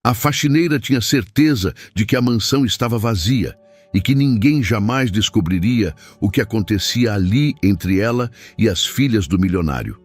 A faxineira tinha certeza de que a mansão estava vazia e que ninguém jamais descobriria o que acontecia ali entre ela e as filhas do milionário.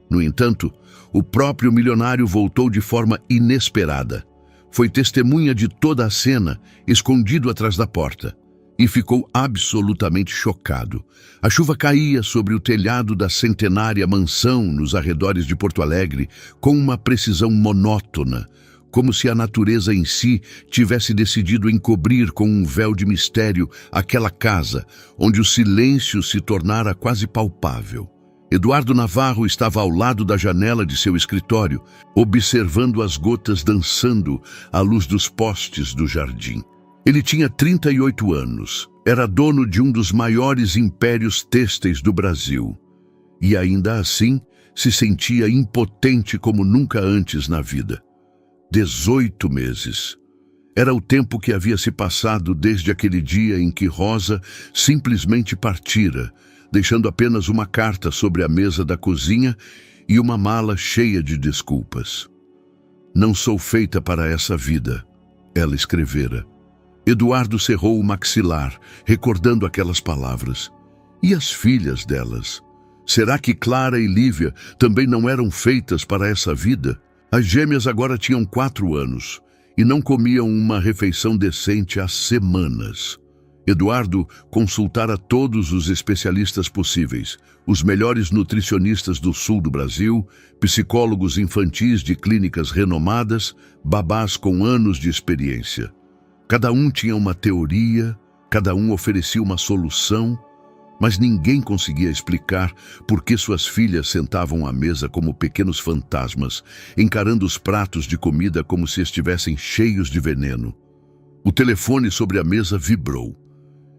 No entanto, o próprio milionário voltou de forma inesperada. Foi testemunha de toda a cena, escondido atrás da porta, e ficou absolutamente chocado. A chuva caía sobre o telhado da centenária mansão nos arredores de Porto Alegre com uma precisão monótona, como se a natureza em si tivesse decidido encobrir com um véu de mistério aquela casa, onde o silêncio se tornara quase palpável. Eduardo Navarro estava ao lado da janela de seu escritório, observando as gotas dançando à luz dos postes do jardim. Ele tinha 38 anos, era dono de um dos maiores impérios têxteis do Brasil, e ainda assim se sentia impotente como nunca antes na vida. 18 meses. Era o tempo que havia se passado desde aquele dia em que Rosa simplesmente partira, deixando apenas uma carta sobre a mesa da cozinha e uma mala cheia de desculpas. "Não sou feita para essa vida", ela escrevera. Eduardo cerrou o maxilar, recordando aquelas palavras. E as filhas delas? Será que Clara e Lívia também não eram feitas para essa vida? As gêmeas agora tinham 4 anos e não comiam uma refeição decente há semanas. Eduardo consultara todos os especialistas possíveis, os melhores nutricionistas do sul do Brasil, psicólogos infantis de clínicas renomadas, babás com anos de experiência. Cada um tinha uma teoria, cada um oferecia uma solução, mas ninguém conseguia explicar por que suas filhas sentavam à mesa como pequenos fantasmas, encarando os pratos de comida como se estivessem cheios de veneno. O telefone sobre a mesa vibrou.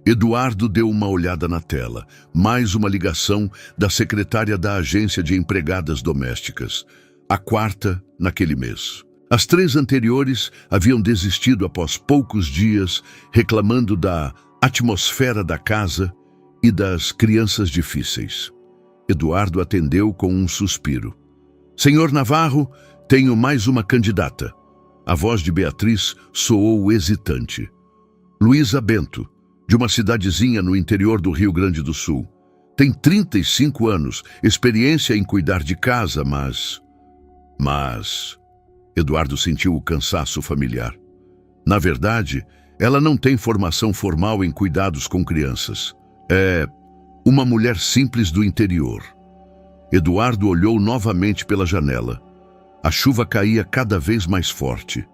Eduardo deu uma olhada na tela. Mais uma ligação da secretária da agência de empregadas domésticas. A 4ª naquele mês. As 3 anteriores haviam desistido após poucos dias, reclamando da atmosfera da casa e das crianças difíceis. Eduardo atendeu com um suspiro. "Senhor Navarro, tenho mais uma candidata." A voz de Beatriz soou hesitante. "Luísa Bento, de uma cidadezinha no interior do Rio Grande do Sul. Tem 35 anos, experiência em cuidar de casa, mas... Eduardo sentiu o cansaço familiar. Na verdade, ela não tem formação formal em cuidados com crianças. É uma mulher simples do interior. Eduardo olhou novamente pela janela. A chuva caía cada vez mais forte.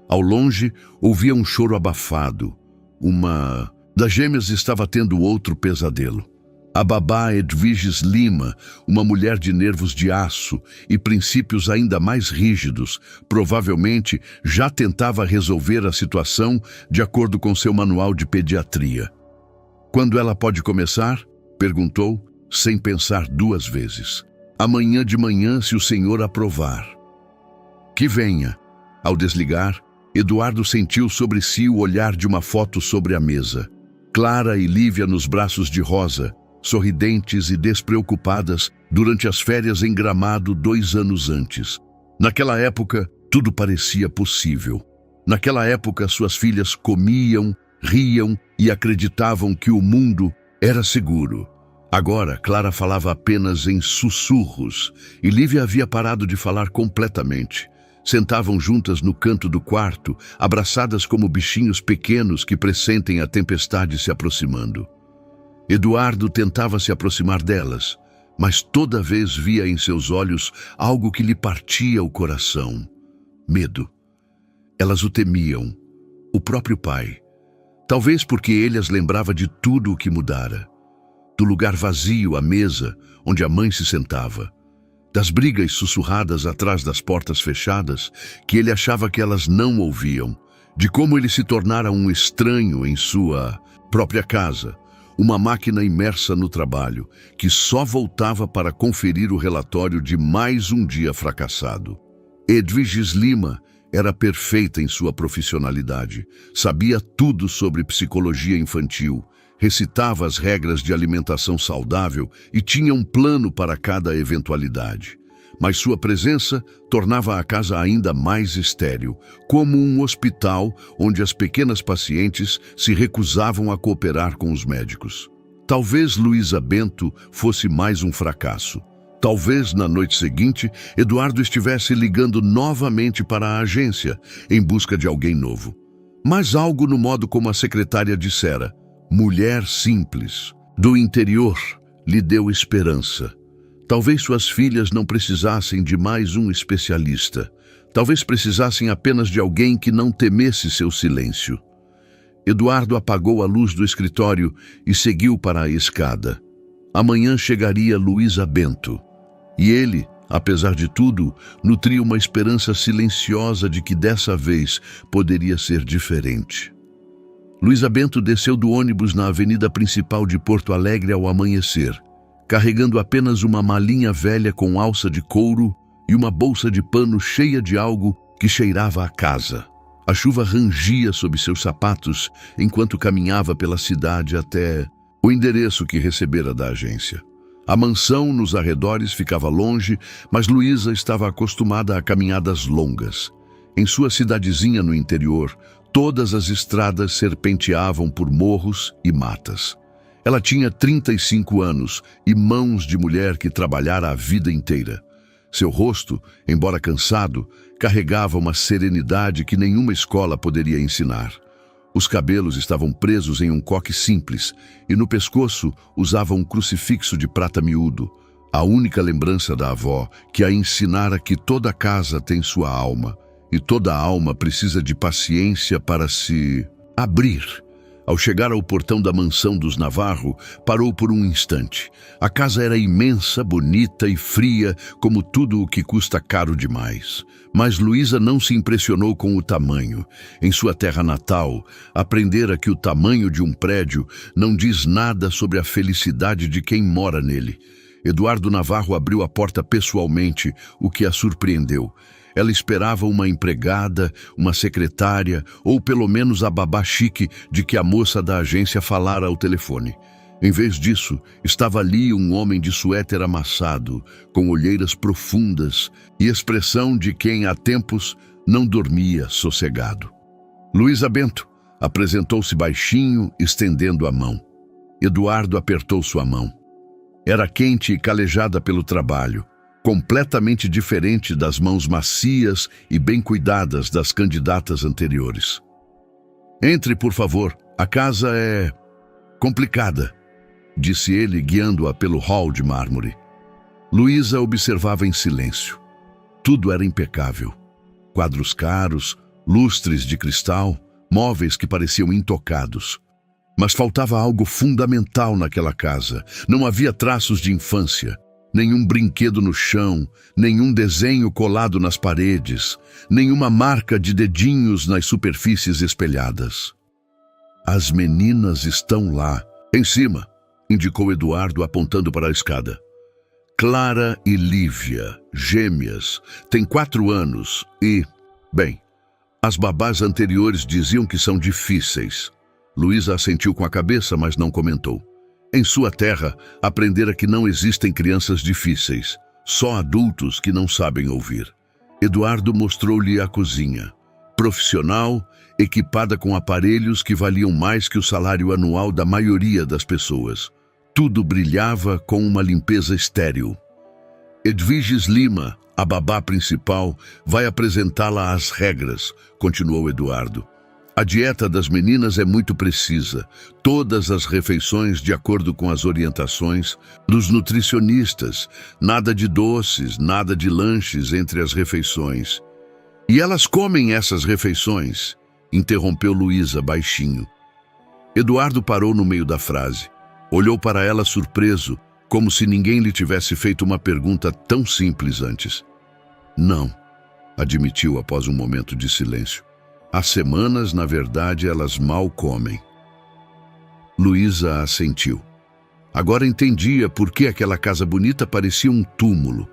Ao longe, ouvia um choro abafado. Uma das gêmeas estava tendo outro pesadelo. A babá Edviges Lima, uma mulher de nervos de aço e princípios ainda mais rígidos, provavelmente já tentava resolver a situação de acordo com seu manual de pediatria. "Quando ela pode começar?" perguntou, sem pensar 2 vezes. "Amanhã de manhã, se o senhor aprovar." "Que venha." Ao desligar, Eduardo sentiu sobre si o olhar de uma foto sobre a mesa. Clara e Lívia nos braços de Rosa, sorridentes e despreocupadas durante as férias em Gramado 2 anos antes. Naquela época, tudo parecia possível. Naquela época, suas filhas comiam, riam e acreditavam que o mundo era seguro. Agora, Clara falava apenas em sussurros e Lívia havia parado de falar completamente. Sentavam juntas no canto do quarto, abraçadas como bichinhos pequenos que pressentem a tempestade se aproximando. Eduardo tentava se aproximar delas, mas toda vez via em seus olhos algo que lhe partia o coração. Medo. Elas o temiam, o próprio pai. Talvez porque ele as lembrava de tudo o que mudara. Do lugar vazio à mesa, onde a mãe se sentava. Das brigas sussurradas atrás das portas fechadas, que ele achava que elas não ouviam. De como ele se tornara um estranho em sua própria casa. Uma máquina imersa no trabalho, que só voltava para conferir o relatório de mais um dia fracassado. Edviges Lima era perfeita em sua profissionalidade, sabia tudo sobre psicologia infantil, recitava as regras de alimentação saudável e tinha um plano para cada eventualidade. mas sua presença tornava a casa ainda mais estéril, como um hospital onde as pequenas pacientes se recusavam a cooperar com os médicos. Talvez Luísa Bento fosse mais um fracasso. Talvez, na noite seguinte, Eduardo estivesse ligando novamente para a agência, em busca de alguém novo. Mas algo no modo como a secretária dissera, mulher simples, do interior, lhe deu esperança. Talvez suas filhas não precisassem de mais um especialista. Talvez precisassem apenas de alguém que não temesse seu silêncio. Eduardo apagou a luz do escritório e seguiu para a escada. Amanhã chegaria Luísa Bento. E ele, apesar de tudo, nutria uma esperança silenciosa de que dessa vez poderia ser diferente. Luísa Bento desceu do ônibus na avenida principal de Porto Alegre ao amanhecer, carregando apenas uma malinha velha com alça de couro e uma bolsa de pano cheia de algo que cheirava a casa. A chuva rangia sob seus sapatos enquanto caminhava pela cidade até o endereço que recebera da agência. A mansão nos arredores ficava longe, mas Luísa estava acostumada a caminhadas longas. Em sua cidadezinha no interior, todas as estradas serpenteavam por morros e matas. Ela tinha 35 anos e mãos de mulher que trabalhara a vida inteira. Seu rosto, embora cansado, carregava uma serenidade que nenhuma escola poderia ensinar. Os cabelos estavam presos em um coque simples e no pescoço usava um crucifixo de prata miúdo, a única lembrança da avó que a ensinara que toda casa tem sua alma e toda alma precisa de paciência para se abrir. Ao chegar ao portão da mansão dos Navarro, parou por um instante. A casa era imensa, bonita e fria, como tudo o que custa caro demais. Mas Luísa não se impressionou com o tamanho. Em sua terra natal, aprendera que o tamanho de um prédio não diz nada sobre a felicidade de quem mora nele. Eduardo Navarro abriu a porta pessoalmente, o que a surpreendeu. Ela esperava uma empregada, uma secretária ou pelo menos a babá chique de que a moça da agência falara ao telefone. Em vez disso, estava ali um homem de suéter amassado, com olheiras profundas e expressão de quem há tempos não dormia sossegado. Luísa Bento apresentou-se baixinho, estendendo a mão. Eduardo apertou sua mão. Era quente e calejada pelo trabalho, completamente diferente das mãos macias e bem cuidadas das candidatas anteriores. Entre, por favor, a casa é complicada, disse ele, guiando-a pelo hall de mármore. Luísa observava em silêncio. Tudo era impecável. Quadros caros, lustres de cristal, móveis que pareciam intocados. Mas faltava algo fundamental naquela casa. Não havia traços de infância. Nenhum brinquedo no chão, nenhum desenho colado nas paredes, nenhuma marca de dedinhos nas superfícies espelhadas. As meninas estão lá, em cima, indicou Eduardo apontando para a escada. Clara e Lívia, gêmeas, têm 4 anos e, bem, as babás anteriores diziam que são difíceis. Luísa assentiu com a cabeça, mas não comentou. Em sua terra, aprendera que não existem crianças difíceis, só adultos que não sabem ouvir. Eduardo mostrou-lhe a cozinha, profissional, equipada com aparelhos que valiam mais que o salário anual da maioria das pessoas. Tudo brilhava com uma limpeza estéril. Edviges Lima, a babá principal, vai apresentá-la às regras, continuou Eduardo. A dieta das meninas é muito precisa, todas as refeições de acordo com as orientações dos nutricionistas, nada de doces, nada de lanches entre as refeições. E elas comem essas refeições, interrompeu Luísa baixinho. Eduardo parou no meio da frase, olhou para ela surpreso, como se ninguém lhe tivesse feito uma pergunta tão simples antes. Não, admitiu após um momento de silêncio. Há semanas, na verdade, elas mal comem. Luísa assentiu. Agora entendia por que aquela casa bonita parecia um túmulo.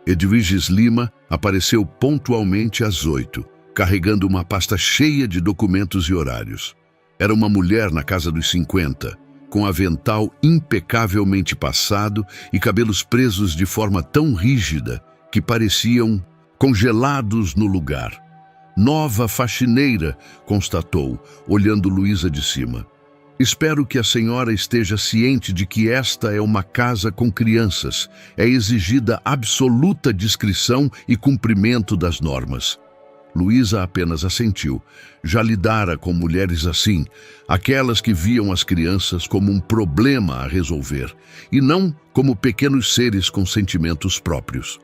Edviges Lima apareceu pontualmente às 8, carregando uma pasta cheia de documentos e horários. Era uma mulher na casa dos 50, com avental impecavelmente passado e cabelos presos de forma tão rígida que pareciam congelados no lugar. Nova faxineira, constatou, olhando Luísa de cima. Espero que a senhora esteja ciente de que esta é uma casa com crianças. É exigida absoluta discrição e cumprimento das normas. Luísa apenas assentiu. Já lidara com mulheres assim, aquelas que viam as crianças como um problema a resolver, e não como pequenos seres com sentimentos próprios.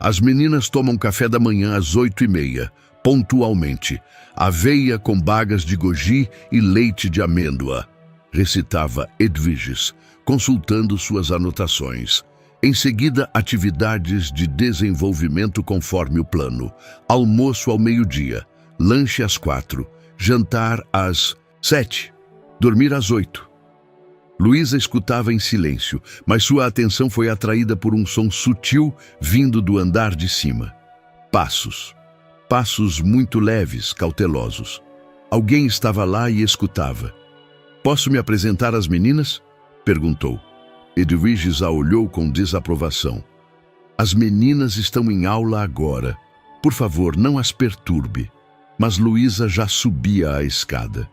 As meninas tomam café da manhã às 8h30, pontualmente. Aveia com bagas de goji e leite de amêndoa, recitava Edviges, consultando suas anotações. Em seguida, atividades de desenvolvimento conforme o plano. Almoço ao meio-dia, lanche às 4, jantar às 7, dormir às 8. Luísa escutava em silêncio, mas sua atenção foi atraída por um som sutil vindo do andar de cima. Passos. Passos muito leves, cautelosos. Alguém estava lá e escutava. "Posso me apresentar às meninas?" perguntou. Edviges a olhou com desaprovação. "As meninas estão em aula agora. Por favor, não as perturbe." Mas Luísa já subia a escada.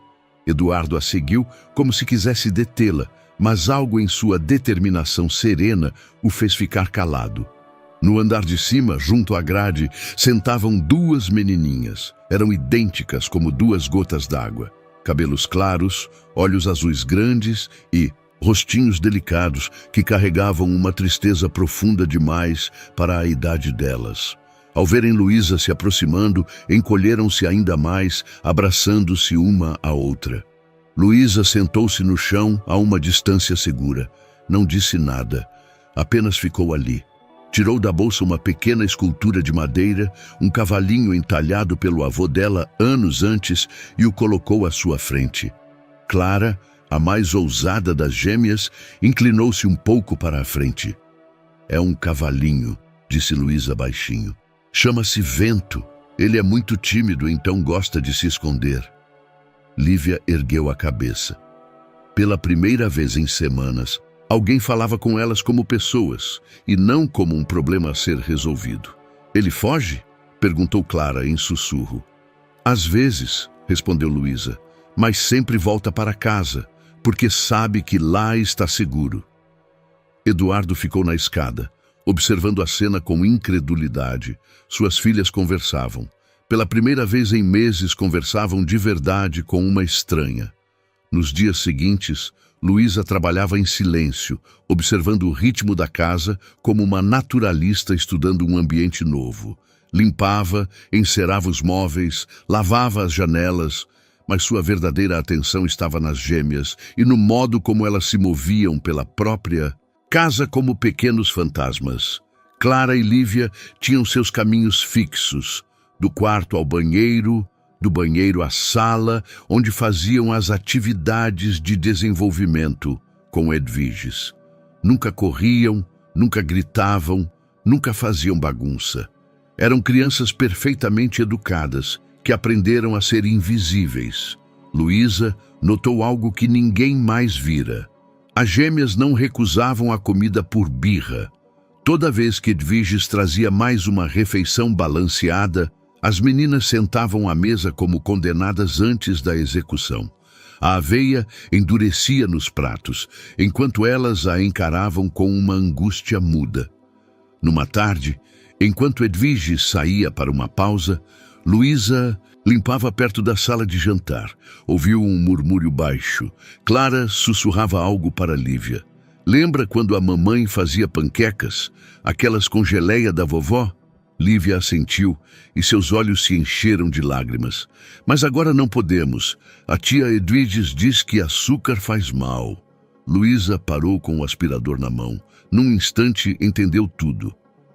Eduardo a seguiu como se quisesse detê-la, mas algo em sua determinação serena o fez ficar calado. No andar de cima, junto à grade, sentavam duas menininhas. Eram idênticas como duas gotas d'água. Cabelos claros, olhos azuis grandes e rostinhos delicados que carregavam uma tristeza profunda demais para a idade delas. Ao verem Luísa se aproximando, encolheram-se ainda mais, abraçando-se uma à outra. Luísa sentou-se no chão a uma distância segura. Não disse nada, apenas ficou ali. Tirou da bolsa uma pequena escultura de madeira, um cavalinho entalhado pelo avô dela anos antes, e o colocou à sua frente. Clara, a mais ousada das gêmeas, inclinou-se um pouco para a frente. "É um cavalinho", disse Luísa baixinho. "Chama-se Vento. Ele é muito tímido, então gosta de se esconder." Lívia ergueu a cabeça. Pela primeira vez em semanas, alguém falava com elas como pessoas, e não como um problema a ser resolvido. "Ele foge?" perguntou Clara em sussurro. "Às vezes", respondeu Luísa, "mas sempre volta para casa, porque sabe que lá está seguro." Eduardo ficou na escada, observando a cena com incredulidade. Suas filhas conversavam. Pela primeira vez em meses conversavam de verdade com uma estranha. Nos dias seguintes, Luísa trabalhava em silêncio, observando o ritmo da casa como uma naturalista estudando um ambiente novo. Limpava, encerava os móveis, lavava as janelas, mas sua verdadeira atenção estava nas gêmeas e no modo como elas se moviam pela própria casa como pequenos fantasmas. Clara e Lívia tinham seus caminhos fixos, do quarto ao banheiro, do banheiro à sala, onde faziam as atividades de desenvolvimento com Edviges. Nunca corriam, nunca gritavam, nunca faziam bagunça. Eram crianças perfeitamente educadas, que aprenderam a ser invisíveis. Luísa notou algo que ninguém mais vira. As gêmeas não recusavam a comida por birra. Toda vez que Edviges trazia mais uma refeição balanceada, as meninas sentavam à mesa como condenadas antes da execução. A aveia endurecia nos pratos, enquanto elas a encaravam com uma angústia muda. Numa tarde, enquanto Edviges saía para uma pausa, Luísa limpava perto da sala de jantar. Ouviu um murmúrio baixo. Clara sussurrava algo para Lívia. "Lembra quando a mamãe fazia panquecas? Aquelas com geleia da vovó?" Lívia assentiu e seus olhos se encheram de lágrimas. "Mas agora não podemos. A tia Edviges diz que açúcar faz mal." Luísa parou com o aspirador na mão. Num instante entendeu tudo.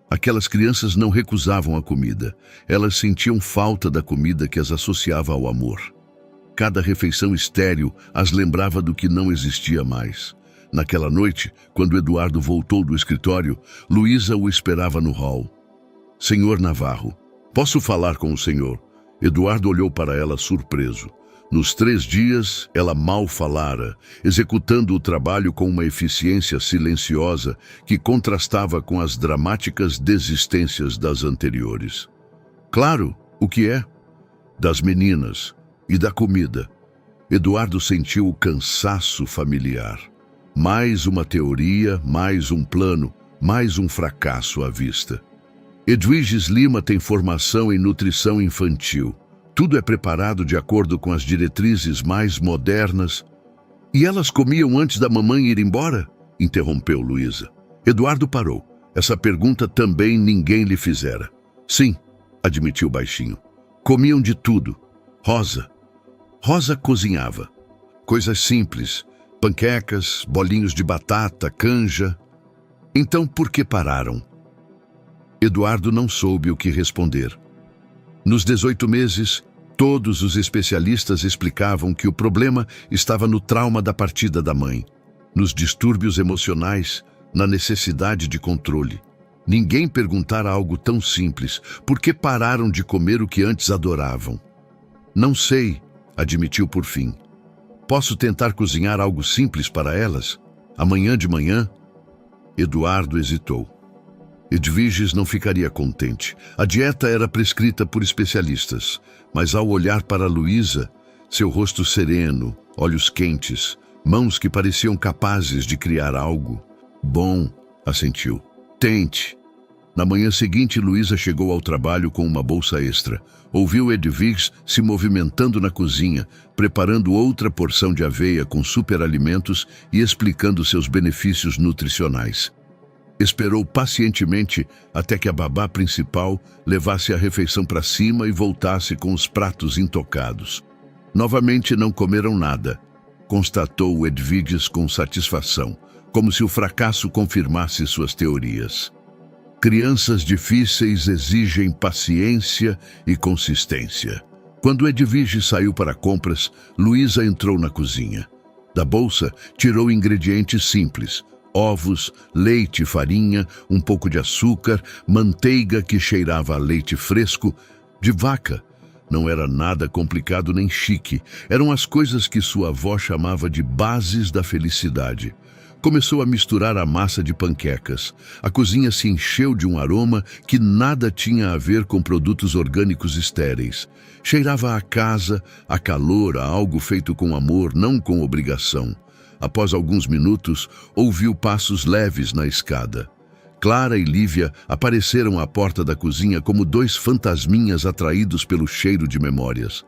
Aquelas crianças não recusavam a comida. Elas sentiam falta da comida que as associava ao amor. Cada refeição estéril as lembrava do que não existia mais. Naquela noite, quando Eduardo voltou do escritório, Luísa o esperava no hall. "Senhor Navarro, posso falar com o senhor?" Eduardo olhou para ela surpreso. Nos 3 dias, ela mal falara, executando o trabalho com uma eficiência silenciosa que contrastava com as dramáticas desistências das anteriores. Claro, o que é? Das meninas e da comida. Eduardo sentiu o cansaço familiar. Mais uma teoria, mais um plano, mais um fracasso à vista. Edwiges Lima tem formação em nutrição infantil. Tudo é preparado de acordo com as diretrizes mais modernas. E elas comiam antes da mamãe ir embora? Interrompeu Luísa. Eduardo parou. Essa pergunta também ninguém lhe fizera. Sim, admitiu baixinho. Comiam de tudo. Rosa cozinhava. Coisas simples. Panquecas, bolinhos de batata, canja. Então por que pararam? Eduardo não soube o que responder. Nos 18 meses, todos os especialistas explicavam que o problema estava no trauma da partida da mãe, nos distúrbios emocionais, na necessidade de controle. Ninguém perguntara algo tão simples: por que pararam de comer o que antes adoravam? Não sei, admitiu por fim. Posso tentar cozinhar algo simples para elas? Amanhã de manhã? Eduardo hesitou. Edwiges não ficaria contente. A dieta era prescrita por especialistas, mas ao olhar para Luísa, seu rosto sereno, olhos quentes, mãos que pareciam capazes de criar algo. Bom, assentiu. Tente. Na manhã seguinte, Luísa chegou ao trabalho com uma bolsa extra. Ouviu Edwiges se movimentando na cozinha, preparando outra porção de aveia com superalimentos e explicando seus benefícios nutricionais. Esperou pacientemente até que a babá principal levasse a refeição para cima e voltasse com os pratos intocados. Novamente não comeram nada, constatou Edwiges com satisfação, como se o fracasso confirmasse suas teorias. Crianças difíceis exigem paciência e consistência. Quando Edwiges saiu para compras, Luísa entrou na cozinha. Da bolsa, tirou ingredientes simples: ovos, leite, farinha, um pouco de açúcar, manteiga que cheirava a leite fresco, de vaca. Não era nada complicado nem chique. Eram as coisas que sua avó chamava de bases da felicidade. Começou a misturar a massa de panquecas. A cozinha se encheu de um aroma que nada tinha a ver com produtos orgânicos estéreis. Cheirava a casa, a calor, a algo feito com amor, não com obrigação. Após alguns minutos, ouviu passos leves na escada. Clara e Lívia apareceram à porta da cozinha como 2 fantasminhas atraídos pelo cheiro de memórias.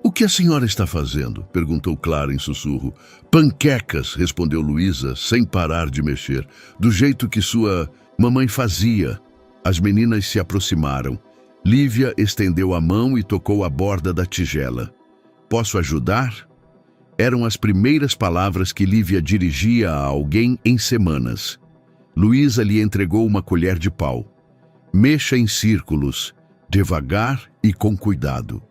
"O que a senhora está fazendo?" perguntou Clara em sussurro. "Panquecas", respondeu Luísa, sem parar de mexer, do jeito que sua mamãe fazia. As meninas se aproximaram. Lívia estendeu a mão e tocou a borda da tigela. "Posso ajudar?" Eram as primeiras palavras que Lívia dirigia a alguém em semanas. Luísa lhe entregou uma colher de pau. "Mexa em círculos, devagar e com cuidado."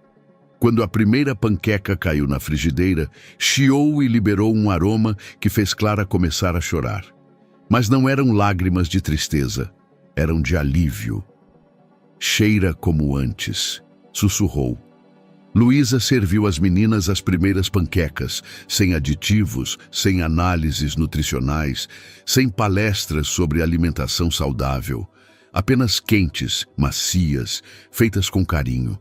Quando a primeira panqueca caiu na frigideira, chiou e liberou um aroma que fez Clara começar a chorar. Mas não eram lágrimas de tristeza, eram de alívio. "Cheira como antes", sussurrou. Luísa serviu às meninas as primeiras panquecas, sem aditivos, sem análises nutricionais, sem palestras sobre alimentação saudável. Apenas quentes, macias, feitas com carinho.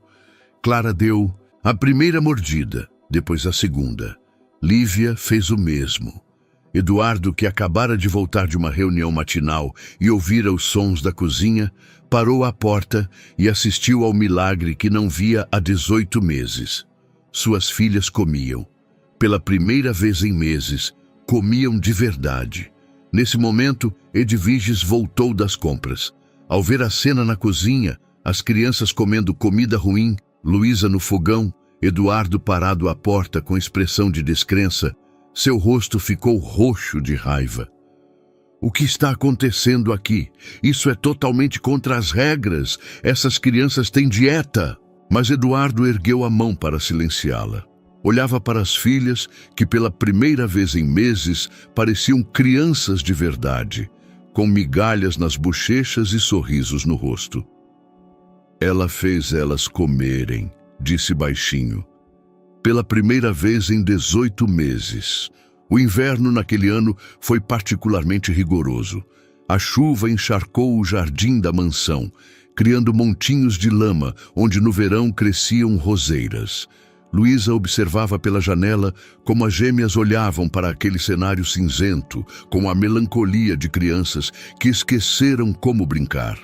Clara deu a primeira mordida, depois a segunda. Lívia fez o mesmo. Eduardo, que acabara de voltar de uma reunião matinal e ouvira os sons da cozinha, parou à porta e assistiu ao milagre que não via há 18 meses. Suas filhas comiam. Pela primeira vez em meses, comiam de verdade. Nesse momento, Edwiges voltou das compras. Ao ver a cena na cozinha, as crianças comendo comida ruim, Luísa no fogão, Eduardo parado à porta com expressão de descrença, seu rosto ficou roxo de raiva. "O que está acontecendo aqui? Isso é totalmente contra as regras. Essas crianças têm dieta." Mas Eduardo ergueu a mão para silenciá-la. Olhava para as filhas, que pela primeira vez em meses pareciam crianças de verdade, com migalhas nas bochechas e sorrisos no rosto. "Ela fez elas comerem", disse baixinho. pela primeira vez em 18 meses. O inverno naquele ano foi particularmente rigoroso. A chuva encharcou o jardim da mansão, criando montinhos de lama, onde no verão cresciam roseiras. Luísa observava pela janela como as gêmeas olhavam para aquele cenário cinzento, com a melancolia de crianças que esqueceram como brincar.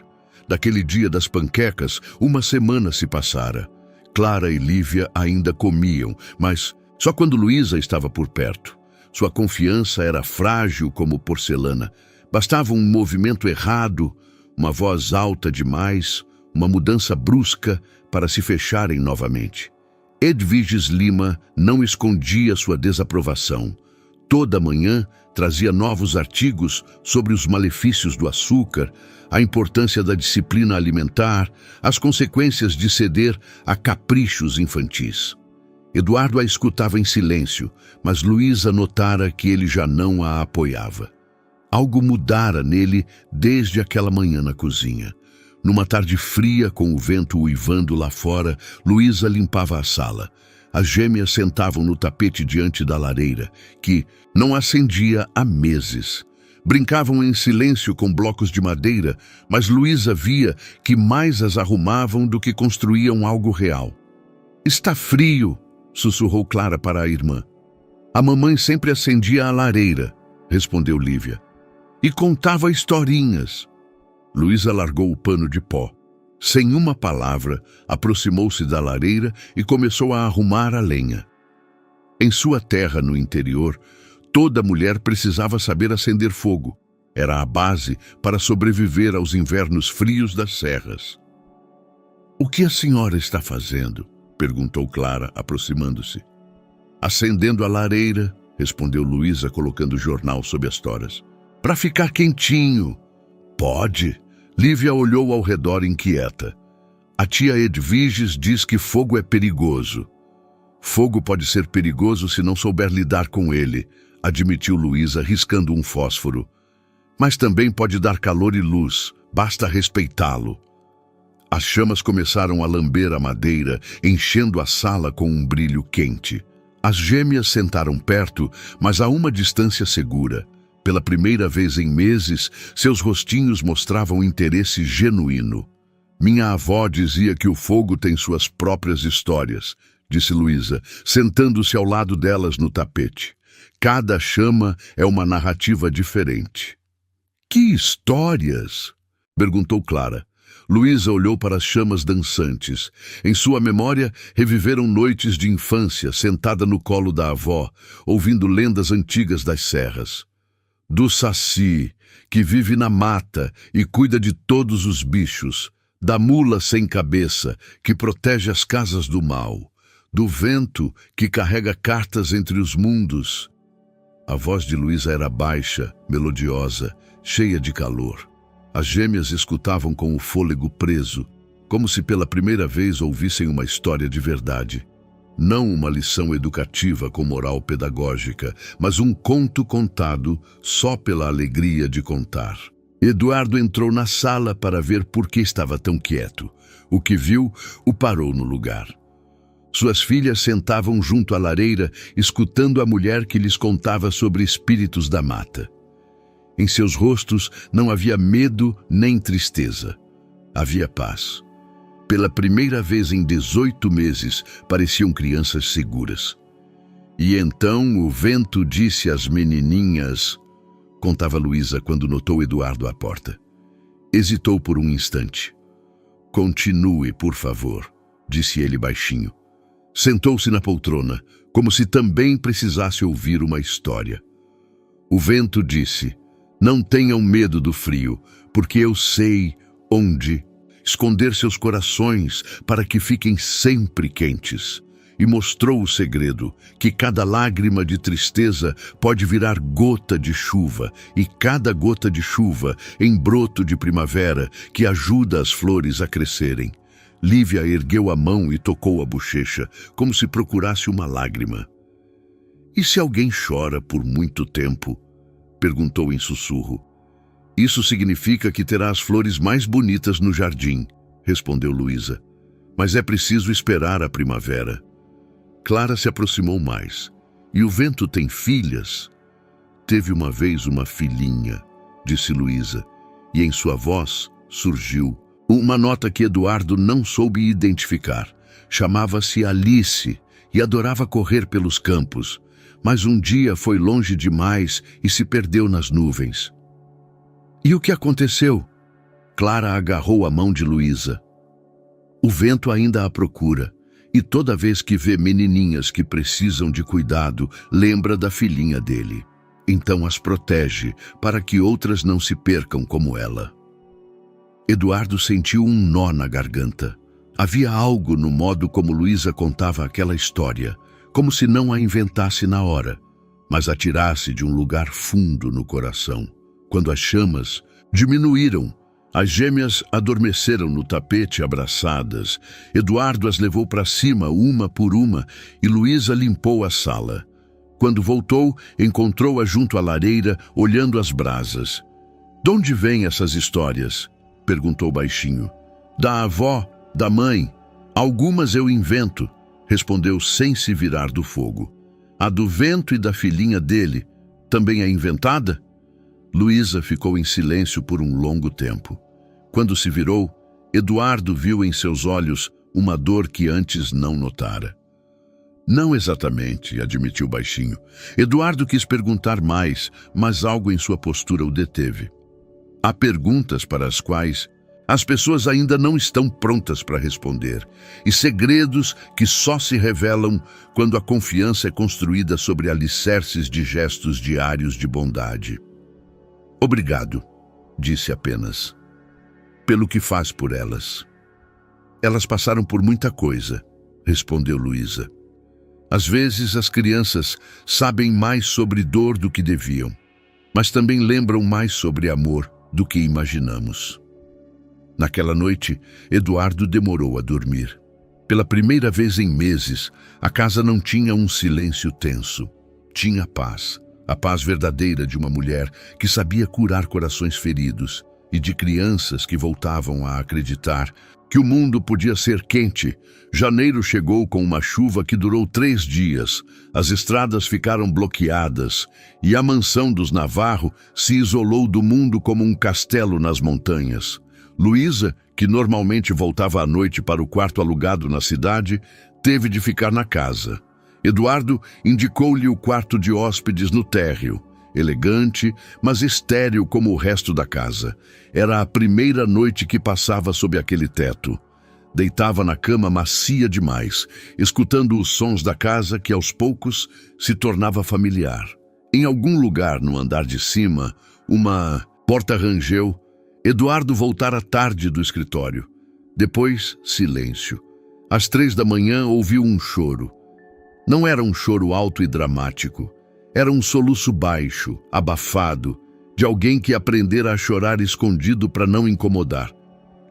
Daquele dia das panquecas, uma semana se passara. Clara e Lívia ainda comiam, mas só quando Luísa estava por perto. Sua confiança era frágil como porcelana. Bastava um movimento errado, uma voz alta demais, uma mudança brusca para se fecharem novamente. Edviges Lima não escondia sua desaprovação. Toda manhã trazia novos artigos sobre os malefícios do açúcar, a importância da disciplina alimentar, as consequências de ceder a caprichos infantis. Eduardo a escutava em silêncio, mas Luísa notara que ele já não a apoiava. Algo mudara nele desde aquela manhã na cozinha. Numa tarde fria, com o vento uivando lá fora, Luísa limpava a sala. As gêmeas sentavam no tapete diante da lareira, que não acendia há meses. Brincavam em silêncio com blocos de madeira, mas Luísa via que mais as arrumavam do que construíam algo real. "Está frio", sussurrou Clara para a irmã. "A mamãe sempre acendia a lareira", respondeu Lívia, "e contava historinhas." Luísa largou o pano de pó. Sem uma palavra, aproximou-se da lareira e começou a arrumar a lenha. Em sua terra no interior, toda mulher precisava saber acender fogo. Era a base para sobreviver aos invernos frios das serras. "O que a senhora está fazendo?" perguntou Clara, aproximando-se. "Acendendo a lareira", respondeu Luísa, colocando o jornal sob as toras. "Para ficar quentinho." "Pode?" Lívia olhou ao redor inquieta. "A tia Edviges diz que fogo é perigoso." "Fogo pode ser perigoso se não souber lidar com ele", admitiu Luísa, riscando um fósforo. "Mas também pode dar calor e luz, basta respeitá-lo." As chamas começaram a lamber a madeira, enchendo a sala com um brilho quente. As gêmeas sentaram perto, mas a uma distância segura. Pela primeira vez em meses, seus rostinhos mostravam interesse genuíno. "Minha avó dizia que o fogo tem suas próprias histórias", disse Luísa, sentando-se ao lado delas no tapete. "Cada chama é uma narrativa diferente." "Que histórias?" perguntou Clara. Luísa olhou para as chamas dançantes. Em sua memória, reviveram noites de infância, sentada no colo da avó, ouvindo lendas antigas das serras. Do saci, que vive na mata e cuida de todos os bichos. Da mula sem cabeça, que protege as casas do mal. Do vento, que carrega cartas entre os mundos. A voz de Luísa era baixa, melodiosa, cheia de calor. As gêmeas escutavam com o fôlego preso, como se pela primeira vez ouvissem uma história de verdade. Não uma lição educativa com moral pedagógica, mas um conto contado só pela alegria de contar. Eduardo entrou na sala para ver por que estava tão quieto. O que viu o parou no lugar. Suas filhas sentavam junto à lareira, escutando a mulher que lhes contava sobre espíritos da mata. Em seus rostos não havia medo nem tristeza. Havia paz. Pela primeira vez em 18 meses, pareciam crianças seguras. "E então o vento disse às menininhas", contava Luísa quando notou Eduardo à porta. Hesitou por um instante. "Continue, por favor", disse ele baixinho. Sentou-se na poltrona, como se também precisasse ouvir uma história. O vento disse: "Não tenham medo do frio, porque eu sei onde esconder seus corações para que fiquem sempre quentes." E mostrou o segredo, que cada lágrima de tristeza pode virar gota de chuva, e cada gota de chuva em broto de primavera que ajuda as flores a crescerem. Lívia ergueu a mão e tocou a bochecha, como se procurasse uma lágrima. "E se alguém chora por muito tempo?" perguntou em sussurro. "Isso significa que terá as flores mais bonitas no jardim", respondeu Luísa. "Mas é preciso esperar a primavera." Clara se aproximou mais. E o vento tem filhas? Teve uma vez uma filhinha, disse Luísa, e em sua voz surgiu uma nota que Eduardo não soube identificar. Chamava-se Alice e adorava correr pelos campos, mas um dia foi longe demais e se perdeu nas nuvens. E o que aconteceu? Clara agarrou a mão de Luísa. O vento ainda a procura, e toda vez que vê menininhas que precisam de cuidado, lembra da filhinha dele. Então as protege para que outras não se percam como ela. Eduardo sentiu um nó na garganta. Havia algo no modo como Luísa contava aquela história, como se não a inventasse na hora, mas a tirasse de um lugar fundo no coração. Quando as chamas diminuíram, as gêmeas adormeceram no tapete abraçadas. Eduardo as levou para cima, uma por uma, e Luísa limpou a sala. Quando voltou, encontrou-a junto à lareira, olhando as brasas. "De onde vêm essas histórias?" perguntou baixinho. "Da avó, da mãe. Algumas eu invento", respondeu sem se virar do fogo. "A do vento e da filhinha dele também é inventada?" Luísa ficou em silêncio por um longo tempo. Quando se virou, Eduardo viu em seus olhos uma dor que antes não notara. "Não exatamente", admitiu baixinho. Eduardo quis perguntar mais, mas algo em sua postura o deteve. Há perguntas para as quais as pessoas ainda não estão prontas para responder, e segredos que só se revelam quando a confiança é construída sobre alicerces de gestos diários de bondade. "Obrigado", disse apenas, "pelo que faz por elas." "Elas passaram por muita coisa", respondeu Luísa. "Às vezes as crianças sabem mais sobre dor do que deviam, mas também lembram mais sobre amor do que imaginamos." Naquela noite, Eduardo demorou a dormir. Pela primeira vez em meses, a casa não tinha um silêncio tenso. Tinha paz, a paz verdadeira de uma mulher que sabia curar corações feridos e de crianças que voltavam a acreditar que o mundo podia ser quente. Janeiro chegou com uma chuva que durou 3 dias. As estradas ficaram bloqueadas e a mansão dos Navarro se isolou do mundo como um castelo nas montanhas. Luísa, que normalmente voltava à noite para o quarto alugado na cidade, teve de ficar na casa. Eduardo indicou-lhe o quarto de hóspedes no térreo, elegante, mas estéril como o resto da casa. Era a primeira noite que passava sob aquele teto. Deitava na cama macia demais, escutando os sons da casa que aos poucos se tornava familiar. Em algum lugar no andar de cima, uma porta rangeu. Eduardo voltara tarde do escritório. Depois, silêncio. Às 3 da manhã ouviu um choro. Não era um choro alto e dramático. Era um soluço baixo, abafado, de alguém que aprendera a chorar escondido para não incomodar.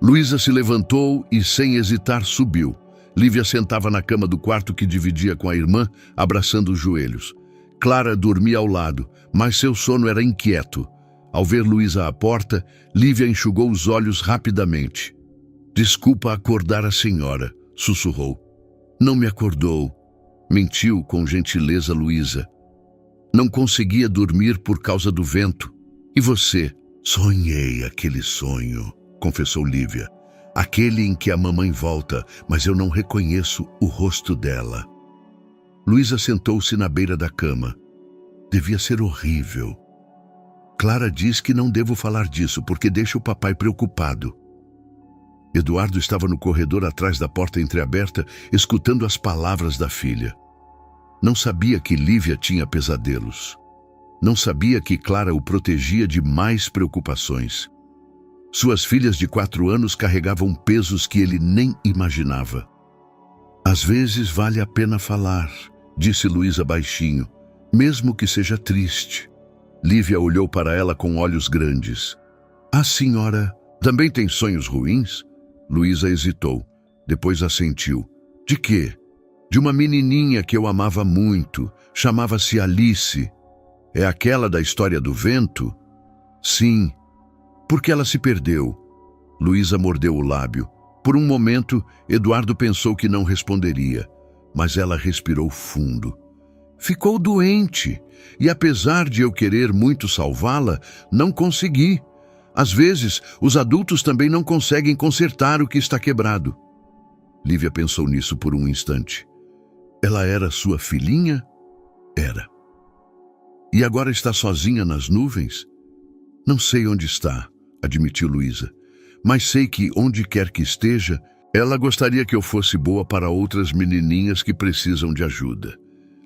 Luísa se levantou e, sem hesitar, subiu. Lívia sentava na cama do quarto que dividia com a irmã, abraçando os joelhos. Clara dormia ao lado, mas seu sono era inquieto. Ao ver Luísa à porta, Lívia enxugou os olhos rapidamente. "Desculpa acordar a senhora", sussurrou. "Não me acordou", mentiu com gentileza Luísa. "Não conseguia dormir por causa do vento. E você?" "Sonhei aquele sonho", confessou Lívia. "Aquele em que a mamãe volta, mas eu não reconheço o rosto dela." Luísa sentou-se na beira da cama. "Devia ser horrível. Clara diz que não devo falar disso porque deixa o papai preocupado." Eduardo estava no corredor atrás da porta entreaberta, escutando as palavras da filha. Não sabia que Lívia tinha pesadelos. Não sabia que Clara o protegia de mais preocupações. Suas filhas de 4 anos carregavam pesos que ele nem imaginava. "Às vezes vale a pena falar", disse Luísa baixinho, "mesmo que seja triste." Lívia olhou para ela com olhos grandes. "A senhora também tem sonhos ruins?" Luísa hesitou. Depois assentiu. "De quê?" "De uma menininha que eu amava muito. Chamava-se Alice." "É aquela da história do vento?" "Sim." "Por que ela se perdeu?" Luísa mordeu o lábio. Por um momento, Eduardo pensou que não responderia. mas ela respirou fundo. Ficou doente, e apesar de eu querer muito salvá-la, não consegui. Às vezes, os adultos também não conseguem consertar o que está quebrado. Lívia pensou nisso por um instante. Ela era sua filhinha? Era. E agora está sozinha nas nuvens? Não sei onde está, admitiu Luísa, mas sei que, onde quer que esteja, ela gostaria que eu fosse boa para outras menininhas que precisam de ajuda.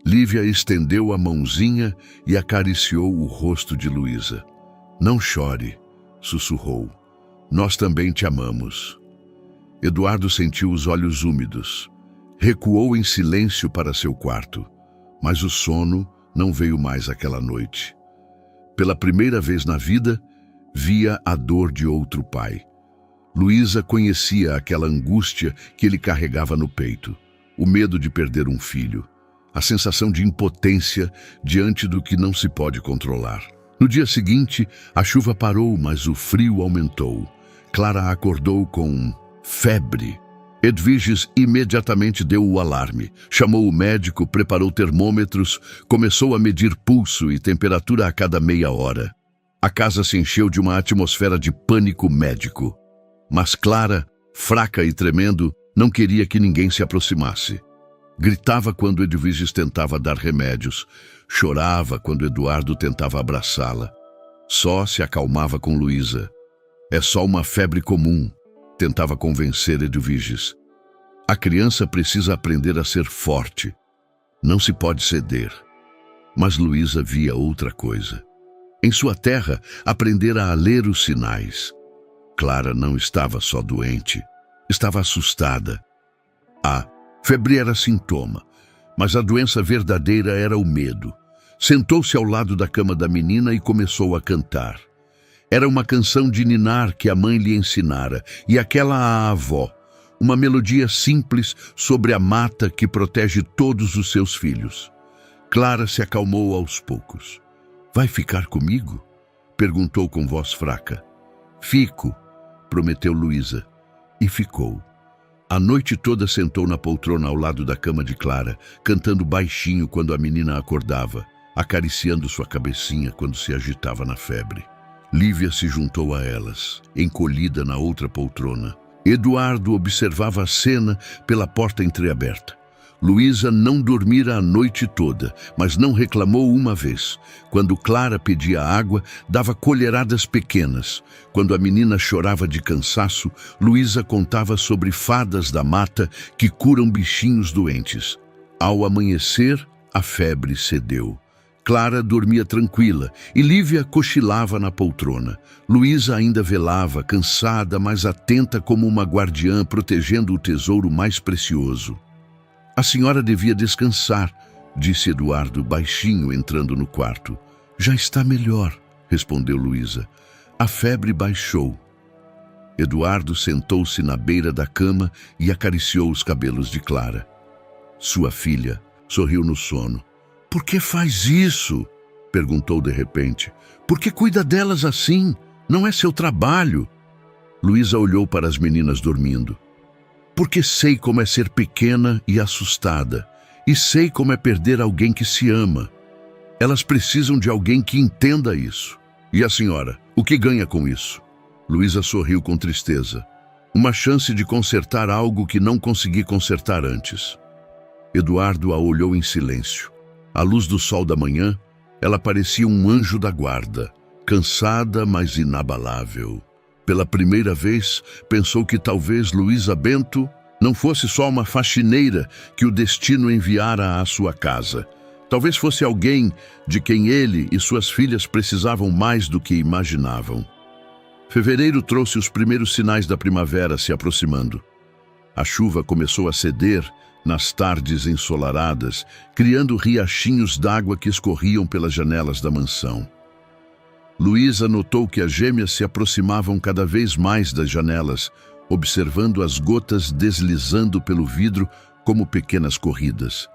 Lívia estendeu a mãozinha e acariciou o rosto de Luísa. Não chore, sussurrou. Nós também te amamos. Eduardo sentiu os olhos úmidos. Recuou em silêncio para seu quarto, mas o sono não veio mais aquela noite. Pela primeira vez na vida, via a dor de outro pai. Luísa conhecia aquela angústia que ele carregava no peito, o medo de perder um filho, a sensação de impotência diante do que não se pode controlar. No dia seguinte, a chuva parou, mas o frio aumentou. Clara acordou com febre. Edviges imediatamente deu o alarme. Chamou o médico, preparou termômetros, começou a medir pulso e temperatura a cada meia hora. A casa se encheu de uma atmosfera de pânico médico. Mas Clara, fraca e tremendo, não queria que ninguém se aproximasse. Gritava quando Edviges tentava dar remédios. Chorava quando Eduardo tentava abraçá-la. Só se acalmava com Luísa. É só uma febre comum, tentava convencer Edviges. A criança precisa aprender a ser forte. Não se pode ceder. Mas Luísa via outra coisa. Em sua terra, aprendera a ler os sinais. Clara não estava só doente, estava assustada. A febre era sintoma, mas a doença verdadeira era o medo. Sentou-se ao lado da cama da menina e começou a cantar. Era uma canção de ninar que a mãe lhe ensinara, e aquela à avó, uma melodia simples sobre a mata que protege todos os seus filhos. Clara se acalmou aos poucos. Vai ficar comigo? Perguntou com voz fraca. Fico, prometeu Luísa, e ficou. A noite toda sentou na poltrona ao lado da cama de Clara, cantando baixinho quando a menina acordava, acariciando sua cabecinha quando se agitava na febre. Lívia se juntou a elas, encolhida na outra poltrona. Eduardo observava a cena pela porta entreaberta. Luísa não dormira a noite toda, mas não reclamou uma vez. Quando Clara pedia água, dava colheradas pequenas. Quando a menina chorava de cansaço, Luísa contava sobre fadas da mata que curam bichinhos doentes. Ao amanhecer, a febre cedeu. Clara dormia tranquila e Lívia cochilava na poltrona. Luísa ainda velava, cansada, mas atenta como uma guardiã protegendo o tesouro mais precioso. A senhora devia descansar, disse Eduardo baixinho entrando no quarto. Já está melhor, respondeu Luísa. A febre baixou. Eduardo sentou-se na beira da cama e acariciou os cabelos de Clara. Sua filha sorriu no sono. Por que faz isso? Perguntou de repente. Por que cuida delas assim? Não é seu trabalho. Luísa olhou para as meninas dormindo. Porque sei como é ser pequena e assustada. E sei como é perder alguém que se ama. Elas precisam de alguém que entenda isso. E a senhora, o que ganha com isso? Luísa sorriu com tristeza. Uma chance de consertar algo que não consegui consertar antes. Eduardo a olhou em silêncio. À luz do sol da manhã, ela parecia um anjo da guarda, cansada, mas inabalável. Pela primeira vez, pensou que talvez Luísa Bento não fosse só uma faxineira que o destino enviara à sua casa. Talvez fosse alguém de quem ele e suas filhas precisavam mais do que imaginavam. Fevereiro trouxe os primeiros sinais da primavera se aproximando. A chuva começou a ceder nas tardes ensolaradas, criando riachinhos d'água que escorriam pelas janelas da mansão. Luísa notou que as gêmeas se aproximavam cada vez mais das janelas, observando as gotas deslizando pelo vidro como pequenas corridas.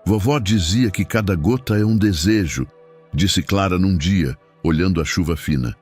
Vovó dizia que cada gota é um desejo, disse Clara num dia, olhando a chuva fina.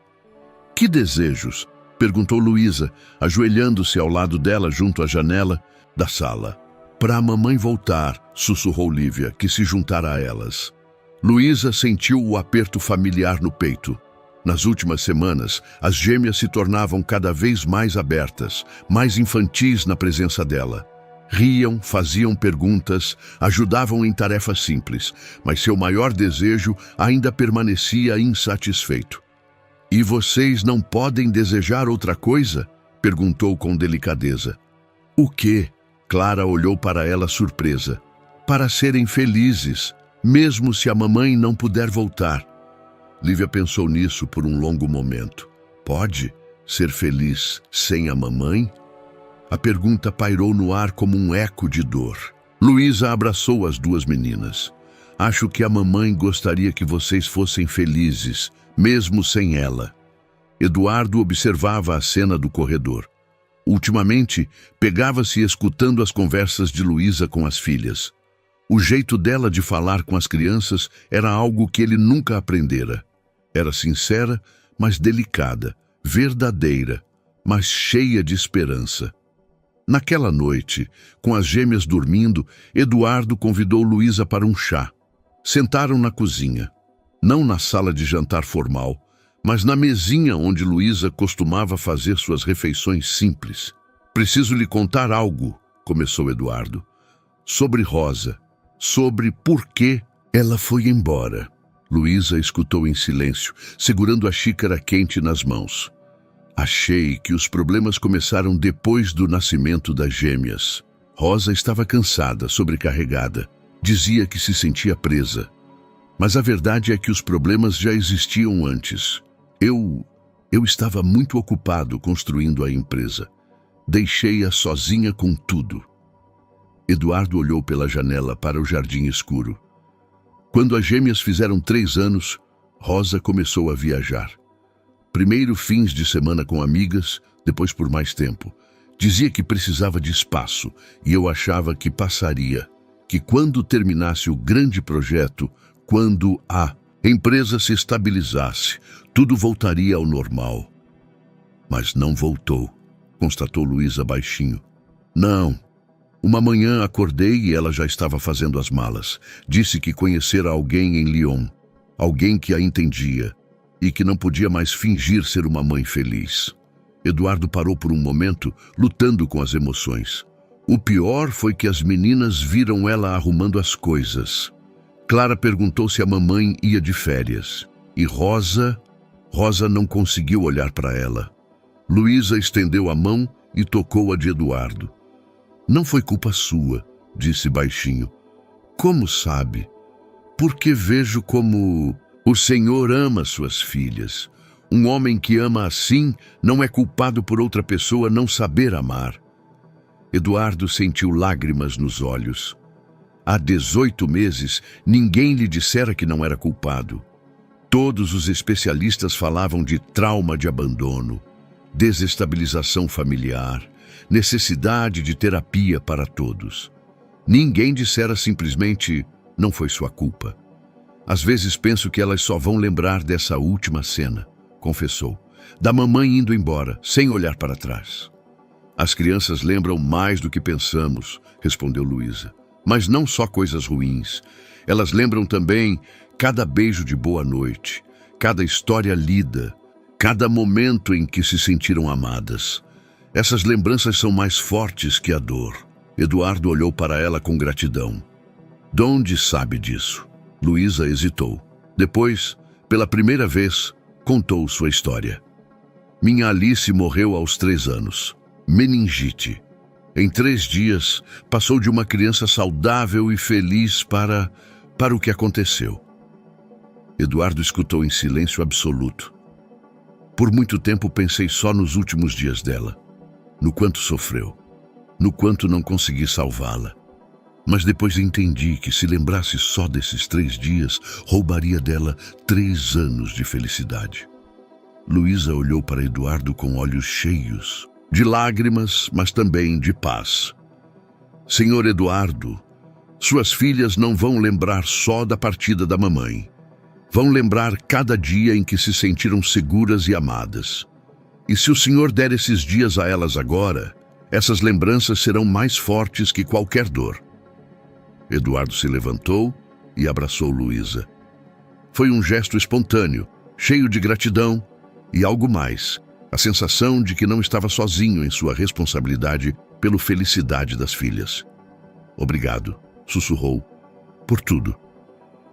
Que desejos? Perguntou Luísa, ajoelhando-se ao lado dela junto à janela da sala. Para a mamãe voltar, sussurrou Lívia, que se juntara a elas. Luísa sentiu o aperto familiar no peito. Nas últimas semanas, as gêmeas se tornavam cada vez mais abertas, mais infantis na presença dela. Riam, faziam perguntas, ajudavam em tarefas simples, mas seu maior desejo ainda permanecia insatisfeito. "E vocês não podem desejar outra coisa?" perguntou com delicadeza. "O quê?" Clara olhou para ela surpresa. "Para serem felizes, mesmo se a mamãe não puder voltar." Lívia pensou nisso por um longo momento. Pode ser feliz sem a mamãe? A pergunta pairou no ar como um eco de dor. Luísa abraçou as duas meninas. "Acho que a mamãe gostaria que vocês fossem felizes, mesmo sem ela." Eduardo observava a cena do corredor. Ultimamente, pegava-se escutando as conversas de Luísa com as filhas. O jeito dela de falar com as crianças era algo que ele nunca aprendera. Era sincera, mas delicada, verdadeira, mas cheia de esperança. Naquela noite, com as gêmeas dormindo, Eduardo convidou Luísa para um chá. Sentaram na cozinha, não na sala de jantar formal, mas na mesinha onde Luísa costumava fazer suas refeições simples. "Preciso lhe contar algo", começou Eduardo. "Sobre Rosa, sobre por que ela foi embora." Luísa escutou em silêncio, segurando a xícara quente nas mãos. "Achei que os problemas começaram depois do nascimento das gêmeas. Rosa estava cansada, sobrecarregada. Dizia que se sentia presa. Mas a verdade é que os problemas já existiam antes. Eu estava muito ocupado construindo a empresa. Deixei-a sozinha com tudo." Eduardo olhou pela janela para o jardim escuro. Quando as gêmeas fizeram 3 anos, Rosa começou a viajar. Primeiro fins de semana com amigas, depois por mais tempo. Dizia que precisava de espaço e eu achava que passaria, que quando terminasse o grande projeto, quando a empresa se estabilizasse, tudo voltaria ao normal. "Mas não voltou", constatou Luísa baixinho. "Não. Uma manhã acordei e ela já estava fazendo as malas. Disse que conhecera alguém em Lyon, alguém que a entendia e que não podia mais fingir ser uma mãe feliz." Eduardo parou por um momento, lutando com as emoções. O pior foi que as meninas viram ela arrumando as coisas. Clara perguntou se a mamãe ia de férias. E Rosa não conseguiu olhar para ela. Luísa estendeu a mão e tocou a de Eduardo. "Não foi culpa sua", disse baixinho. "Como sabe?" "Porque vejo como o Senhor ama suas filhas. Um homem que ama assim não é culpado por outra pessoa não saber amar." Eduardo sentiu lágrimas nos olhos. Há 18 meses, ninguém lhe dissera que não era culpado. Todos os especialistas falavam de trauma de abandono, desestabilização familiar, necessidade de terapia para todos. Ninguém dissera simplesmente, "Não foi sua culpa." "Às vezes penso que elas só vão lembrar dessa última cena", confessou, "da mamãe indo embora, sem olhar para trás." "As crianças lembram mais do que pensamos", respondeu Luísa. "Mas não só coisas ruins. Elas lembram também cada beijo de boa noite, cada história lida, cada momento em que se sentiram amadas. Essas lembranças são mais fortes que a dor." Eduardo olhou para ela com gratidão. "De onde sabe disso?" Luísa hesitou. Depois, pela primeira vez, contou sua história. "Minha Alice morreu aos 3 anos. Meningite. Em 3 dias, passou de uma criança saudável e feliz para o que aconteceu." Eduardo escutou em silêncio absoluto. "Por muito tempo pensei só nos últimos dias dela, no quanto sofreu, no quanto não consegui salvá-la. Mas depois entendi que se lembrasse só desses 3 dias, roubaria dela 3 anos de felicidade." Luísa olhou para Eduardo com olhos cheios, de lágrimas, mas também de paz. "Senhor Eduardo, suas filhas não vão lembrar só da partida da mamãe. Vão lembrar cada dia em que se sentiram seguras e amadas. E se o senhor der esses dias a elas agora, Essas lembranças serão mais fortes que qualquer dor. Eduardo se levantou e abraçou Luísa. Foi um gesto espontâneo, cheio de gratidão e algo mais, a sensação de que não estava sozinho em sua responsabilidade pela felicidade das filhas. Obrigado, sussurrou, por tudo.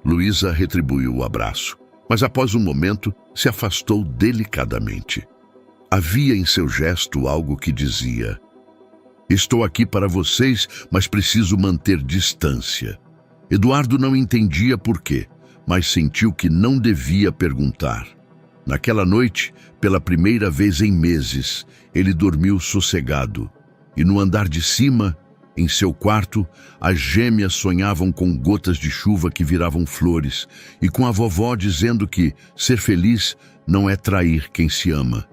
Luísa retribuiu o abraço, mas após um momento se afastou delicadamente. Havia em seu gesto algo que dizia: estou aqui para vocês, mas preciso manter distância. Eduardo não entendia por quê, mas sentiu que não devia perguntar. Naquela noite, pela primeira vez em meses, ele dormiu sossegado. E no andar de cima, em seu quarto, as gêmeas sonhavam com gotas de chuva que viravam flores e com a vovó dizendo que ser feliz não é trair quem se ama.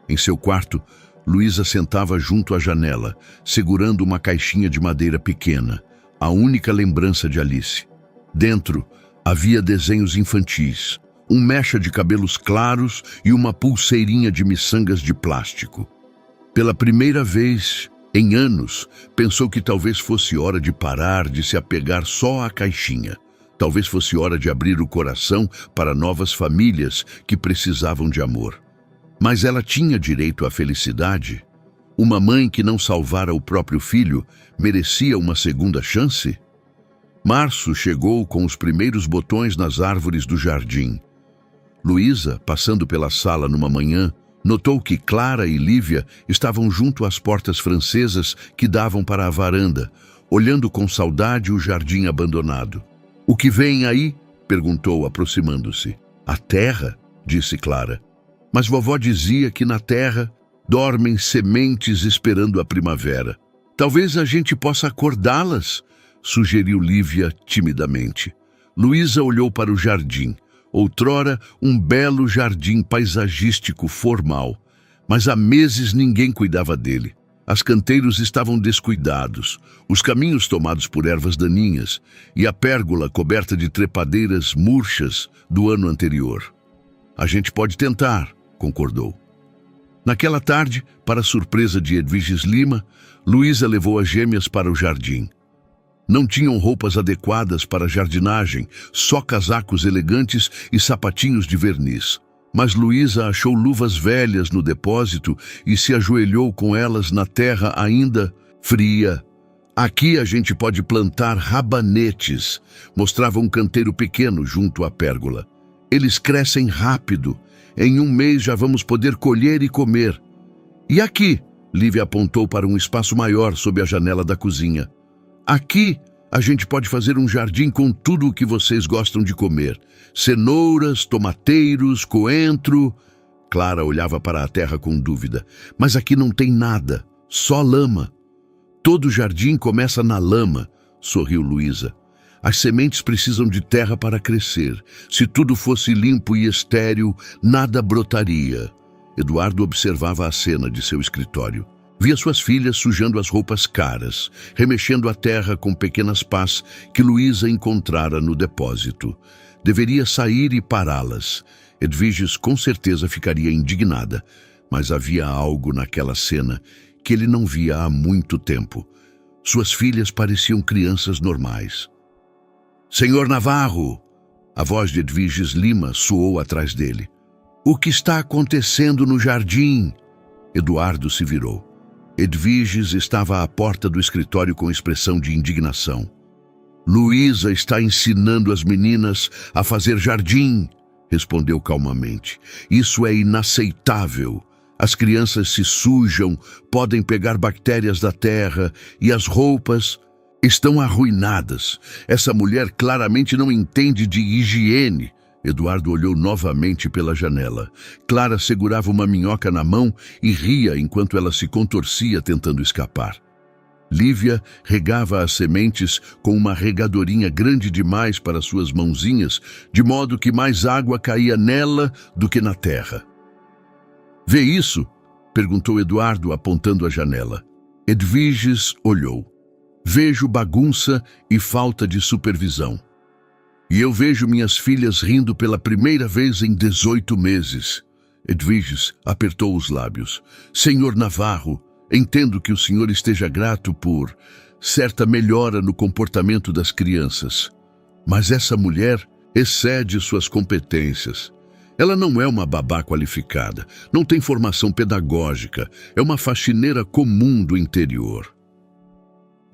Em seu quarto, Luísa sentava junto à janela, segurando uma caixinha de madeira pequena, a única lembrança de Alice. Dentro, havia desenhos infantis, um mecha de cabelos claros e uma pulseirinha de miçangas de plástico. Pela primeira vez em anos, pensou que talvez fosse hora de parar de se apegar só à caixinha. Talvez fosse hora de abrir o coração para novas famílias que precisavam de amor. Mas ela tinha direito à felicidade? Uma mãe que não salvara o próprio filho merecia uma segunda chance? Março chegou com os primeiros botões nas árvores do jardim. Luísa, passando pela sala numa manhã, notou que Clara e Lívia estavam junto às portas francesas que davam para a varanda, olhando com saudade o jardim abandonado. "O que vem aí?" perguntou, aproximando-se. "A terra", disse Clara. "Mas vovó dizia que na terra dormem sementes esperando a primavera. Talvez a gente possa acordá-las", sugeriu Lívia timidamente. Luísa olhou para o jardim. Outrora, um belo jardim paisagístico formal, mas há meses ninguém cuidava dele. As canteiros estavam descuidados, os caminhos tomados por ervas daninhas e a pérgola coberta de trepadeiras murchas do ano anterior. "A gente pode tentar", concordou. Naquela tarde, para surpresa de Edviges Lima, Luísa levou as gêmeas para o jardim. Não tinham roupas adequadas para a jardinagem, só casacos elegantes e sapatinhos de verniz. Mas Luísa achou luvas velhas no depósito e se ajoelhou com elas na terra ainda fria. "Aqui a gente pode plantar rabanetes", mostrava um canteiro pequeno junto à pérgola. "Eles crescem rápido. Em um mês já vamos poder colher e comer." "E aqui?" Lívia apontou para um espaço maior sob a janela da cozinha. "Aqui a gente pode fazer um jardim com tudo o que vocês gostam de comer. Cenouras, tomateiros, coentro." Clara olhava para a terra com dúvida. "Mas aqui não tem nada, só lama." "Todo jardim começa na lama", sorriu Luísa. "As sementes precisam de terra para crescer. Se tudo fosse limpo e estéril, nada brotaria." Eduardo observava a cena de seu escritório. Via suas filhas sujando as roupas caras, remexendo a terra com pequenas pás que Luísa encontrara no depósito. Deveria sair e pará-las. Edviges com certeza ficaria indignada, mas havia algo naquela cena que ele não via há muito tempo. Suas filhas pareciam crianças normais. "Senhor Navarro!" A voz de Edviges Lima soou atrás dele. "O que está acontecendo no jardim?" Eduardo se virou. Edviges estava à porta do escritório com expressão de indignação. "Luísa está ensinando as meninas a fazer jardim", respondeu calmamente. "Isso é inaceitável. As crianças se sujam, podem pegar bactérias da terra e as roupas estão arruinadas. Essa mulher claramente não entende de higiene." Eduardo olhou novamente pela janela. Clara segurava uma minhoca na mão e ria enquanto ela se contorcia tentando escapar. Lívia regava as sementes com uma regadorinha grande demais para suas mãozinhas, de modo que mais água caía nela do que na terra. "Vê isso?" perguntou Eduardo, apontando a janela. Edviges olhou. "Vejo bagunça e falta de supervisão. E eu vejo minhas filhas rindo pela primeira vez em 18 meses. Edviges apertou os lábios. "Senhor Navarro, Entendo que o senhor esteja grato por certa melhora no comportamento das crianças. Mas essa mulher excede suas competências. Ela não é uma babá qualificada, não tem formação pedagógica, é uma faxineira comum do interior.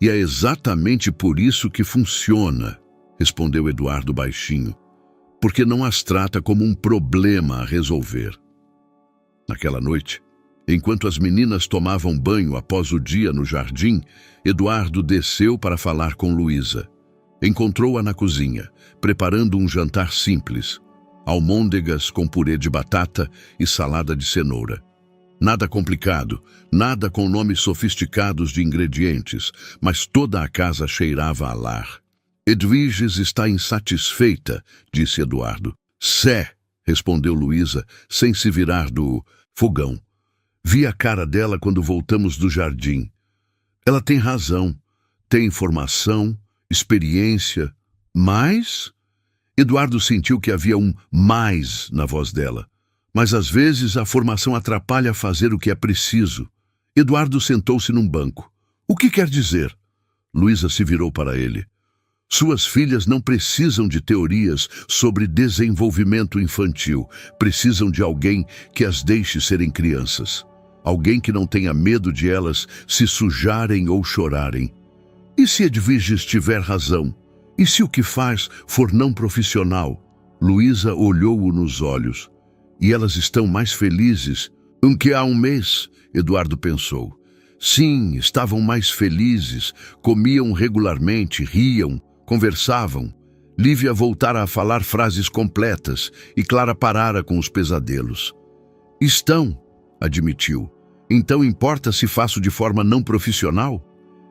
E é exatamente por isso que funciona, respondeu Eduardo baixinho, porque não as trata como um problema a resolver. Naquela noite, enquanto as meninas tomavam banho após o dia no jardim, Eduardo desceu para falar com Luísa. Encontrou-a na cozinha, preparando um jantar simples, almôndegas com purê de batata e salada de cenoura. Nada complicado, nada com nomes sofisticados de ingredientes, mas toda a casa cheirava a lar. Edviges está insatisfeita, disse Eduardo. Sé, respondeu Luísa, sem se virar do fogão. Vi a cara dela quando voltamos do jardim. Ela tem razão, tem formação, experiência, mas... Eduardo sentiu que havia um mais na voz dela. Mas às vezes a formação atrapalha fazer o que é preciso. Eduardo sentou-se num banco. O que quer dizer? Luísa se virou para ele. Suas filhas não precisam de teorias sobre desenvolvimento infantil. Precisam de alguém que as deixe serem crianças. Alguém que não tenha medo de elas se sujarem ou chorarem. E se Edviges tiver razão? E se o que faz for não profissional? Luísa olhou-o nos olhos. E elas estão mais felizes do que há um mês, Eduardo pensou. Sim, estavam mais felizes, comiam regularmente, riam, conversavam. Lívia voltara a falar frases completas e Clara parara com os pesadelos. Estão, admitiu. Então importa se faço de forma não profissional?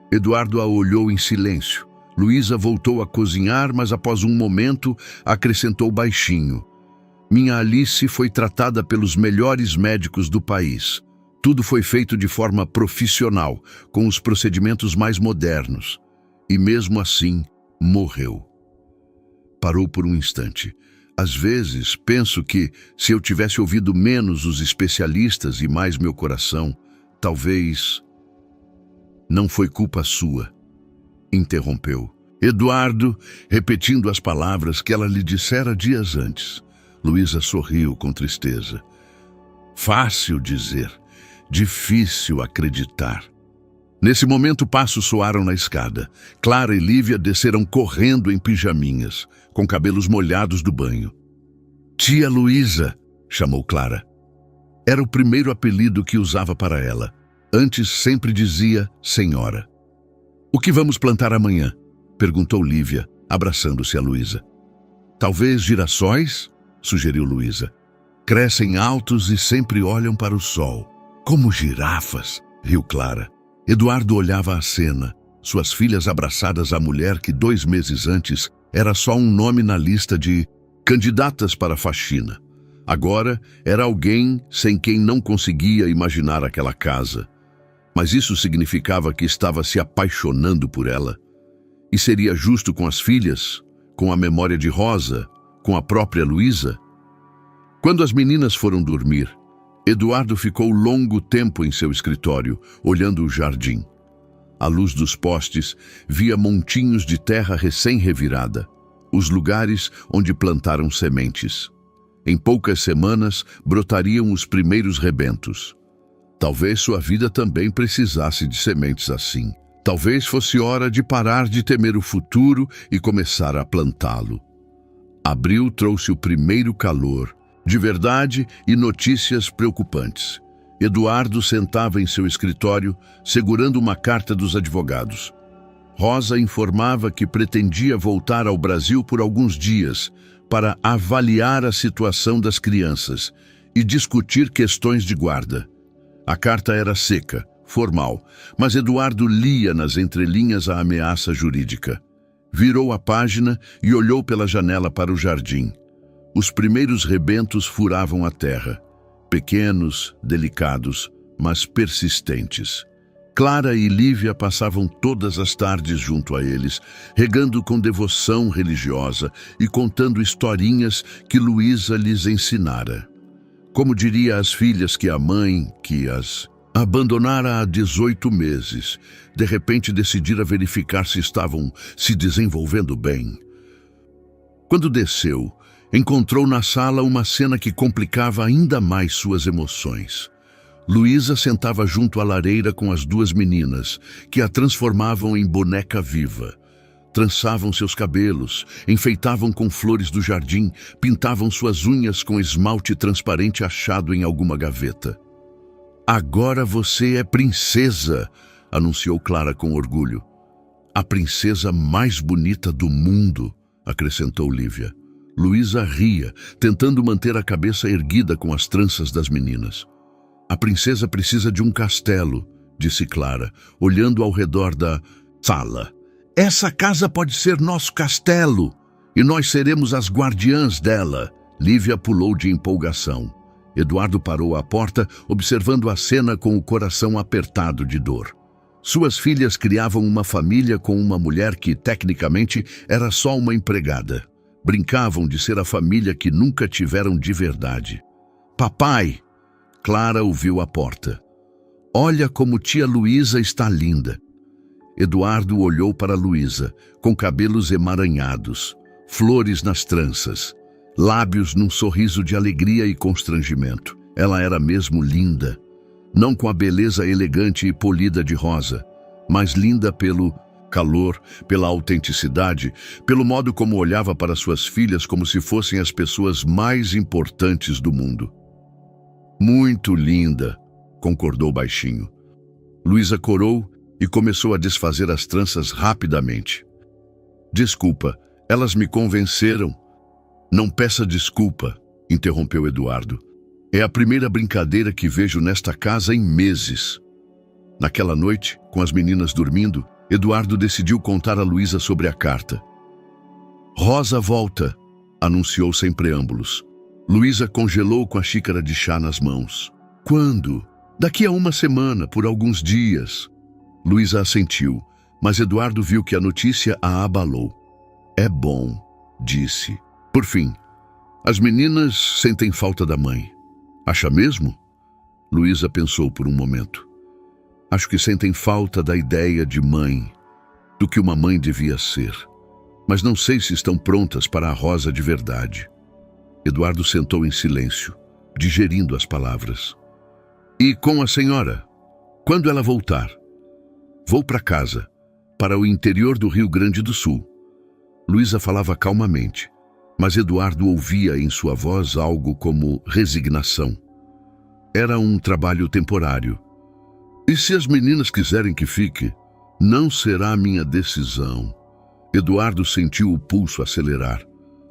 Eduardo a olhou em silêncio. Luísa voltou a cozinhar, mas após um momento acrescentou baixinho. Minha Alice foi tratada pelos melhores médicos do país. Tudo foi feito de forma profissional, com os procedimentos mais modernos. E mesmo assim, morreu. Parou por um instante. Às vezes, penso que, se eu tivesse ouvido menos os especialistas e mais meu coração, talvez... Não foi culpa sua, interrompeu. Eduardo, repetindo as palavras que ela lhe dissera dias antes. Luísa sorriu com tristeza. Fácil dizer, difícil acreditar. Nesse momento, passos soaram na escada. Clara e Lívia desceram correndo em pijaminhas, com cabelos molhados do banho. Tia Luísa, chamou Clara. Era o primeiro apelido que usava para ela. Antes sempre dizia senhora. O que vamos plantar amanhã? Perguntou Lívia, abraçando-se a Luísa. Talvez girassóis? Sugeriu Luísa. Crescem altos e sempre olham para o sol. Como girafas, riu Clara. Eduardo olhava a cena, suas filhas abraçadas à mulher que 2 meses antes era só um nome na lista de candidatas para a faxina. Agora era alguém sem quem não conseguia imaginar aquela casa. Mas isso significava que estava se apaixonando por ela. E seria justo com as filhas, com a memória de Rosa, com a própria Luísa? Quando as meninas foram dormir, Eduardo ficou longo tempo em seu escritório, olhando o jardim. À luz dos postes, via montinhos de terra recém-revirada, os lugares onde plantaram sementes. Em poucas semanas, brotariam os primeiros rebentos. Talvez sua vida também precisasse de sementes assim. Talvez fosse hora de parar de temer o futuro e começar a plantá-lo. Abril trouxe o primeiro calor, de verdade e notícias preocupantes. Eduardo sentava em seu escritório, segurando uma carta dos advogados. Rosa informava que pretendia voltar ao Brasil por alguns dias para avaliar a situação das crianças e discutir questões de guarda. A carta era seca, formal, mas Eduardo lia nas entrelinhas a ameaça jurídica. Virou a página e olhou pela janela para o jardim. Os primeiros rebentos furavam a terra, pequenos, delicados, mas persistentes. Clara e Lívia passavam todas as tardes junto a eles, regando com devoção religiosa e contando historinhas que Luísa lhes ensinara. Como diria às filhas que a mãe, que as Abandonara há 18 meses. De repente decidira verificar se estavam se desenvolvendo bem. Quando desceu, encontrou na sala uma cena que complicava ainda mais suas emoções. Luísa sentava junto à lareira com as duas meninas, que a transformavam em boneca viva. Trançavam seus cabelos, enfeitavam com flores do jardim, pintavam suas unhas com esmalte transparente achado em alguma gaveta. "Agora você é princesa", anunciou Clara com orgulho. "A princesa mais bonita do mundo", acrescentou Lívia. Luísa ria, tentando manter a cabeça erguida com as tranças das meninas. "A princesa precisa de um castelo", disse Clara, olhando ao redor da sala. "Essa casa pode ser nosso castelo, e nós seremos as guardiãs dela." Lívia pulou de empolgação. Eduardo parou à porta, observando a cena com o coração apertado de dor. Suas filhas criavam uma família com uma mulher que, tecnicamente, era só uma empregada. Brincavam de ser a família que nunca tiveram de verdade. "Papai!" Clara ouviu a porta. "Olha como tia Luísa está linda." Eduardo olhou para Luísa, com cabelos emaranhados, flores nas tranças, lábios num sorriso de alegria e constrangimento. Ela era mesmo linda, não com a beleza elegante e polida de Rosa, mas linda pelo calor, pela autenticidade, pelo modo como olhava para suas filhas como se fossem as pessoas mais importantes do mundo. "Muito linda", concordou baixinho. Luísa corou e começou a desfazer as tranças rapidamente. "Desculpa, elas me convenceram." "Não peça desculpa", interrompeu Eduardo. "É a primeira brincadeira que vejo nesta casa em meses." Naquela noite, com as meninas dormindo, Eduardo decidiu contar a Luísa sobre a carta. "Rosa volta", anunciou sem preâmbulos. Luísa congelou com a xícara de chá nas mãos. "Quando?" "Daqui a uma semana, por alguns dias." Luísa assentiu, mas Eduardo viu que a notícia a abalou. "É bom", disse. "Por fim, as meninas sentem falta da mãe." "Acha mesmo?" Luísa pensou por um momento. "Acho que sentem falta da ideia de mãe, do que uma mãe devia ser. Mas não sei se estão prontas para a Rosa de verdade." Eduardo sentou em silêncio, digerindo as palavras. "E com a senhora? Quando ela voltar?" "Vou para casa, para o interior do Rio Grande do Sul." Luísa falava calmamente, mas Eduardo ouvia em sua voz algo como resignação. "Era um trabalho temporário. E se as meninas quiserem que fique, não será minha decisão." Eduardo sentiu o pulso acelerar.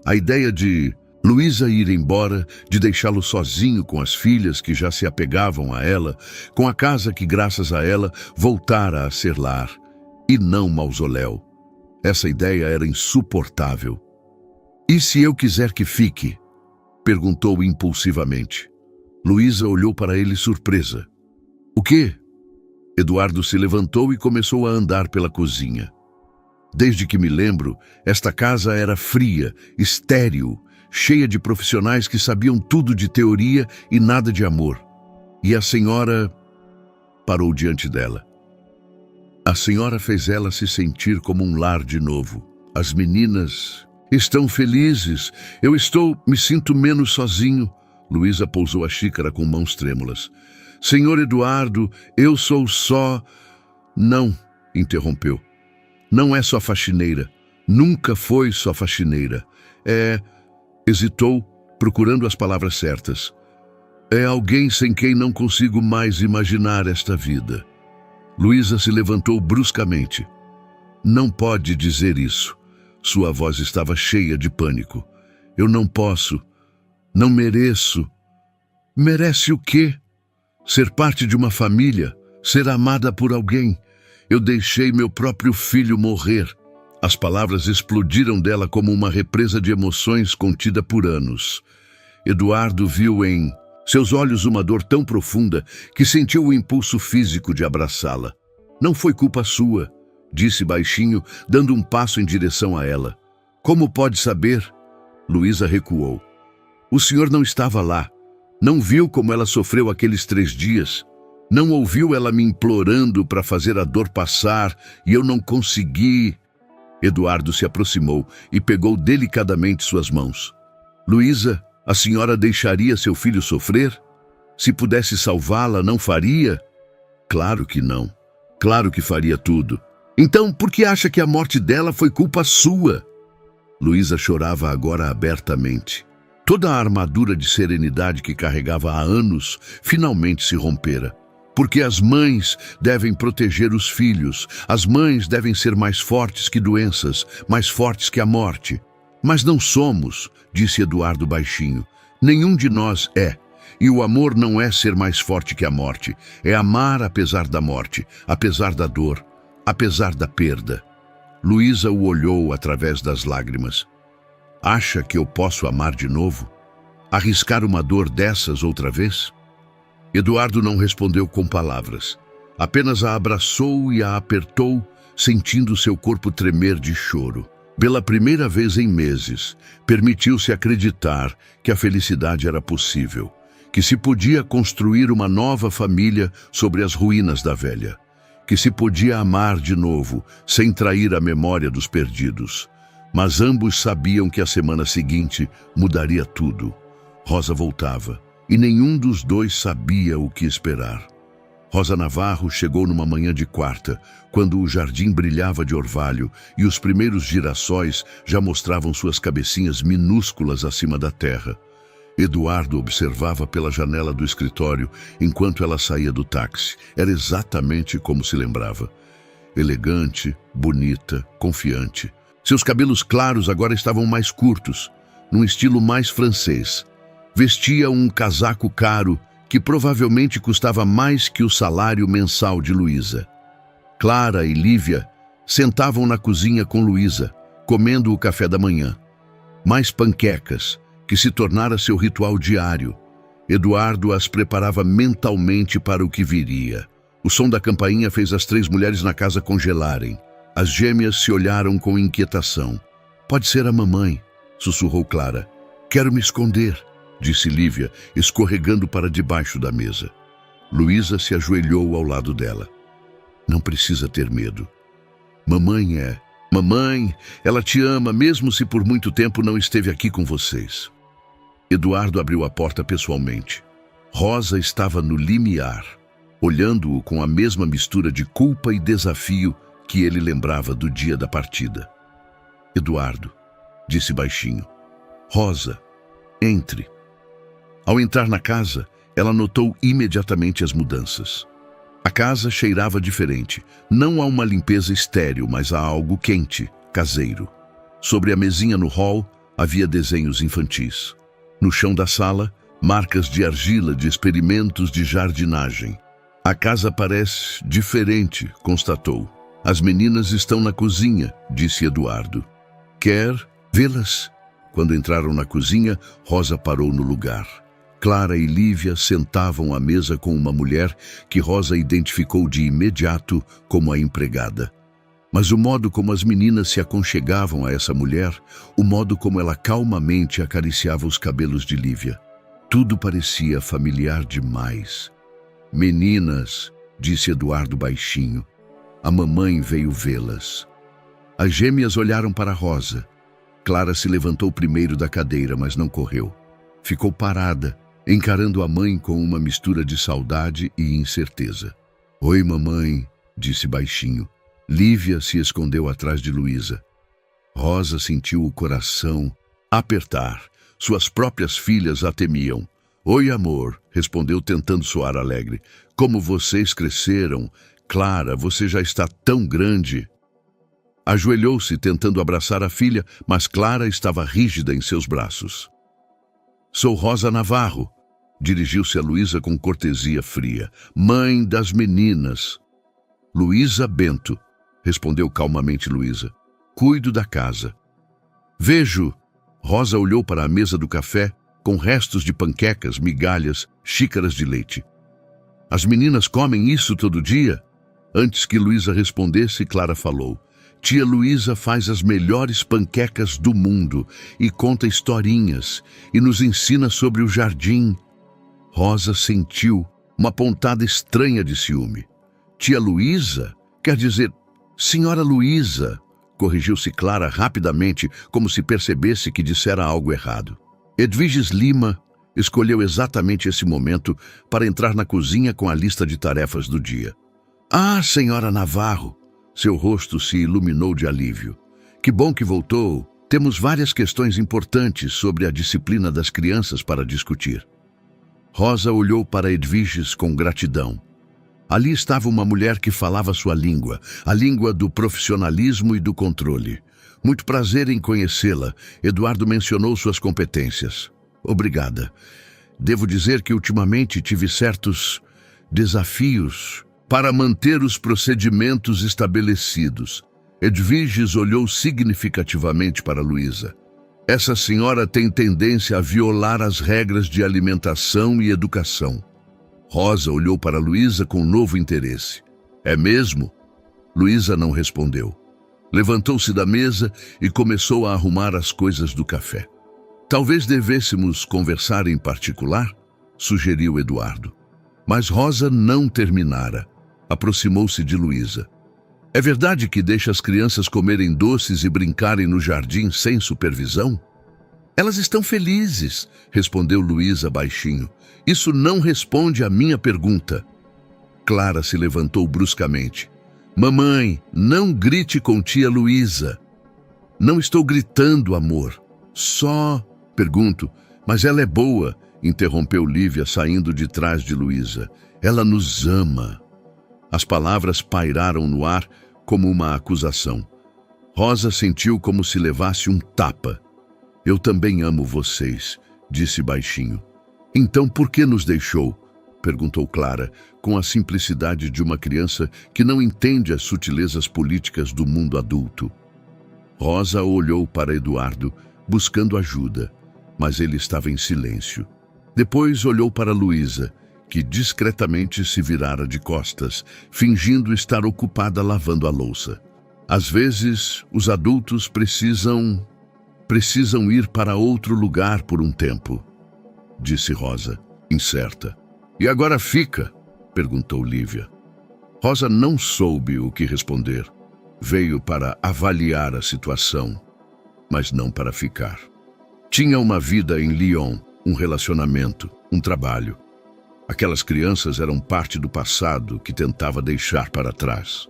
A ideia de Luísa ir embora, de deixá-lo sozinho com as filhas que já se apegavam a ela, com a casa que, graças a ela, voltara a ser lar, e não mausoléu. Essa ideia era insuportável. "E se eu quiser que fique?" perguntou impulsivamente. Luísa olhou para ele surpresa. "O quê?" Eduardo se levantou e começou a andar pela cozinha. "Desde que me lembro, esta casa era fria, estéril, cheia de profissionais que sabiam tudo de teoria e nada de amor. E a senhora..." Parou diante dela. "A senhora fez ela se sentir como um lar de novo. As meninas estão felizes. Me sinto menos sozinho." Luísa pousou a xícara com mãos trêmulas. "Senhor Eduardo, eu sou só..." "Não", interrompeu. "Não é só faxineira. Nunca foi só faxineira. Hesitou, procurando as palavras certas. "É alguém sem quem não consigo mais imaginar esta vida." Luísa se levantou bruscamente. "Não pode dizer isso." Sua voz estava cheia de pânico. "Eu não posso. Não mereço." "Merece o quê?" "Ser parte de uma família, ser amada por alguém. Eu deixei meu próprio filho morrer." As palavras explodiram dela como uma represa de emoções contida por anos. Eduardo viu em seus olhos uma dor tão profunda que sentiu o impulso físico de abraçá-la. "Não foi culpa sua", disse baixinho, dando um passo em direção a ela. "Como pode saber?" Luísa recuou. "O senhor não estava lá. Não viu como ela sofreu aqueles 3 dias. Não ouviu ela me implorando para fazer a dor passar e eu não consegui. Eduardo se aproximou e pegou delicadamente suas mãos. Luísa, a senhora deixaria seu filho sofrer? Se pudesse salvá-la, não faria? Claro que não. Claro que faria tudo. Então, por que acha que a morte dela foi culpa sua? Luísa chorava agora abertamente. Toda a armadura de serenidade que carregava há anos finalmente se rompera. Porque as mães devem proteger os filhos. As mães devem ser mais fortes que doenças, mais fortes que a morte. Mas não somos, disse Eduardo baixinho. Nenhum de nós é. E o amor não é ser mais forte que a morte. É amar apesar da morte, apesar da dor, apesar da perda. Luísa o olhou através das lágrimas. Acha que eu posso amar de novo? Arriscar uma dor dessas outra vez? Eduardo não respondeu com palavras. Apenas a abraçou e a apertou, sentindo seu corpo tremer de choro. Pela primeira vez em meses, permitiu-se acreditar que a felicidade era possível, que se podia construir uma nova família sobre as ruínas da velha, que se podia amar de novo, sem trair a memória dos perdidos. Mas ambos sabiam que a semana seguinte mudaria tudo. Rosa voltava, e nenhum dos dois sabia o que esperar. Rosa Navarro chegou numa manhã de quarta, quando o jardim brilhava de orvalho e os primeiros girassóis já mostravam suas cabecinhas minúsculas acima da terra. Eduardo observava pela janela do escritório enquanto ela saía do táxi. Era exatamente como se lembrava. Elegante, bonita, confiante. Seus cabelos claros agora estavam mais curtos, num estilo mais francês. Vestia um casaco caro que provavelmente custava mais que o salário mensal de Luísa. Clara e Lívia sentavam na cozinha com Luísa, comendo o café da manhã. Mais panquecas, que se tornara seu ritual diário. Eduardo as preparava mentalmente para o que viria. O som da campainha fez as três mulheres na casa congelarem. As gêmeas se olharam com inquietação. Pode ser a mamãe, sussurrou Clara. Quero me esconder, disse Lívia, escorregando para debaixo da mesa. Luísa se ajoelhou ao lado dela. Não precisa ter medo. Mamãe é... Mamãe, ela te ama, mesmo se por muito tempo não esteve aqui com vocês. Eduardo abriu a porta pessoalmente. Rosa estava no limiar, olhando-o com a mesma mistura de culpa e desafio que ele lembrava do dia da partida. Eduardo, disse baixinho. Rosa, entre. Ao entrar na casa, ela notou imediatamente as mudanças. A casa cheirava diferente, não a uma limpeza estéril, mas a algo quente, caseiro. Sobre a mesinha no hall, havia desenhos infantis. No chão da sala, marcas de argila de experimentos de jardinagem. A casa parece diferente, constatou. As meninas estão na cozinha, disse Eduardo. Quer vê-las? Quando entraram na cozinha, Rosa parou no lugar. Clara e Lívia sentavam à mesa com uma mulher que Rosa identificou de imediato como a empregada. Mas o modo como as meninas se aconchegavam a essa mulher, o modo como ela calmamente acariciava os cabelos de Lívia, tudo parecia familiar demais. Meninas, disse Eduardo baixinho, a mamãe veio vê-las. As gêmeas olharam para Rosa. Clara se levantou primeiro da cadeira, mas não correu. Ficou parada, encarando a mãe com uma mistura de saudade e incerteza. Oi, mamãe, disse baixinho. Lívia se escondeu atrás de Luísa. Rosa sentiu o coração apertar. Suas próprias filhas a temiam. Oi, amor, respondeu tentando soar alegre. Como vocês cresceram. Clara, você já está tão grande. Ajoelhou-se tentando abraçar a filha, mas Clara estava rígida em seus braços. Sou Rosa Navarro, dirigiu-se a Luísa com cortesia fria. Mãe das meninas. Luísa Bento, respondeu calmamente Luísa. Cuido da casa. Vejo. Rosa olhou para a mesa do café, com restos de panquecas, migalhas, xícaras de leite. As meninas comem isso todo dia? Antes que Luísa respondesse, Clara falou. Tia Luísa faz as melhores panquecas do mundo e conta historinhas e nos ensina sobre o jardim. Rosa sentiu uma pontada estranha de ciúme. Tia Luísa? Quer dizer, senhora Luísa, corrigiu-se Clara rapidamente, como se percebesse que dissera algo errado. Edviges Lima escolheu exatamente esse momento para entrar na cozinha com a lista de tarefas do dia. Ah, senhora Navarro! Seu rosto se iluminou de alívio. Que bom que voltou. Temos várias questões importantes sobre a disciplina das crianças para discutir. Rosa olhou para Edviges com gratidão. Ali estava uma mulher que falava sua língua, a língua do profissionalismo e do controle. Muito prazer em conhecê-la. Eduardo mencionou suas competências. Obrigada. Devo dizer que ultimamente tive certos desafios para manter os procedimentos estabelecidos. Edviges olhou significativamente para Luísa. Essa senhora tem tendência a violar as regras de alimentação e educação. Rosa olhou para Luísa com novo interesse. É mesmo? Luísa não respondeu. Levantou-se da mesa e começou a arrumar as coisas do café. Talvez devêssemos conversar em particular, sugeriu Eduardo. Mas Rosa não terminara. Aproximou-se de Luísa. É verdade que deixa as crianças comerem doces e brincarem no jardim sem supervisão? Elas estão felizes, respondeu Luísa baixinho. Isso não responde à minha pergunta. Clara se levantou bruscamente. Mamãe, não grite com tia Luísa. Não estou gritando, amor. Só... Pergunto, mas ela é boa, interrompeu Lívia saindo de trás de Luísa. Ela nos ama. As palavras pairaram no ar como uma acusação. Rosa sentiu como se levasse um tapa. Eu também amo vocês, disse baixinho. Então por que nos deixou? Perguntou Clara, com a simplicidade de uma criança que não entende as sutilezas políticas do mundo adulto. Rosa olhou para Eduardo, buscando ajuda, mas ele estava em silêncio. Depois olhou para Luísa, que discretamente se virara de costas, fingindo estar ocupada lavando a louça. Às vezes, os adultos precisam ir para outro lugar por um tempo, disse Rosa, incerta. E agora fica? Perguntou Lívia. Rosa não soube o que responder. Veio para avaliar a situação, mas não para ficar. Tinha uma vida em Lyon, um relacionamento, um trabalho. Aquelas crianças eram parte do passado que tentava deixar para trás.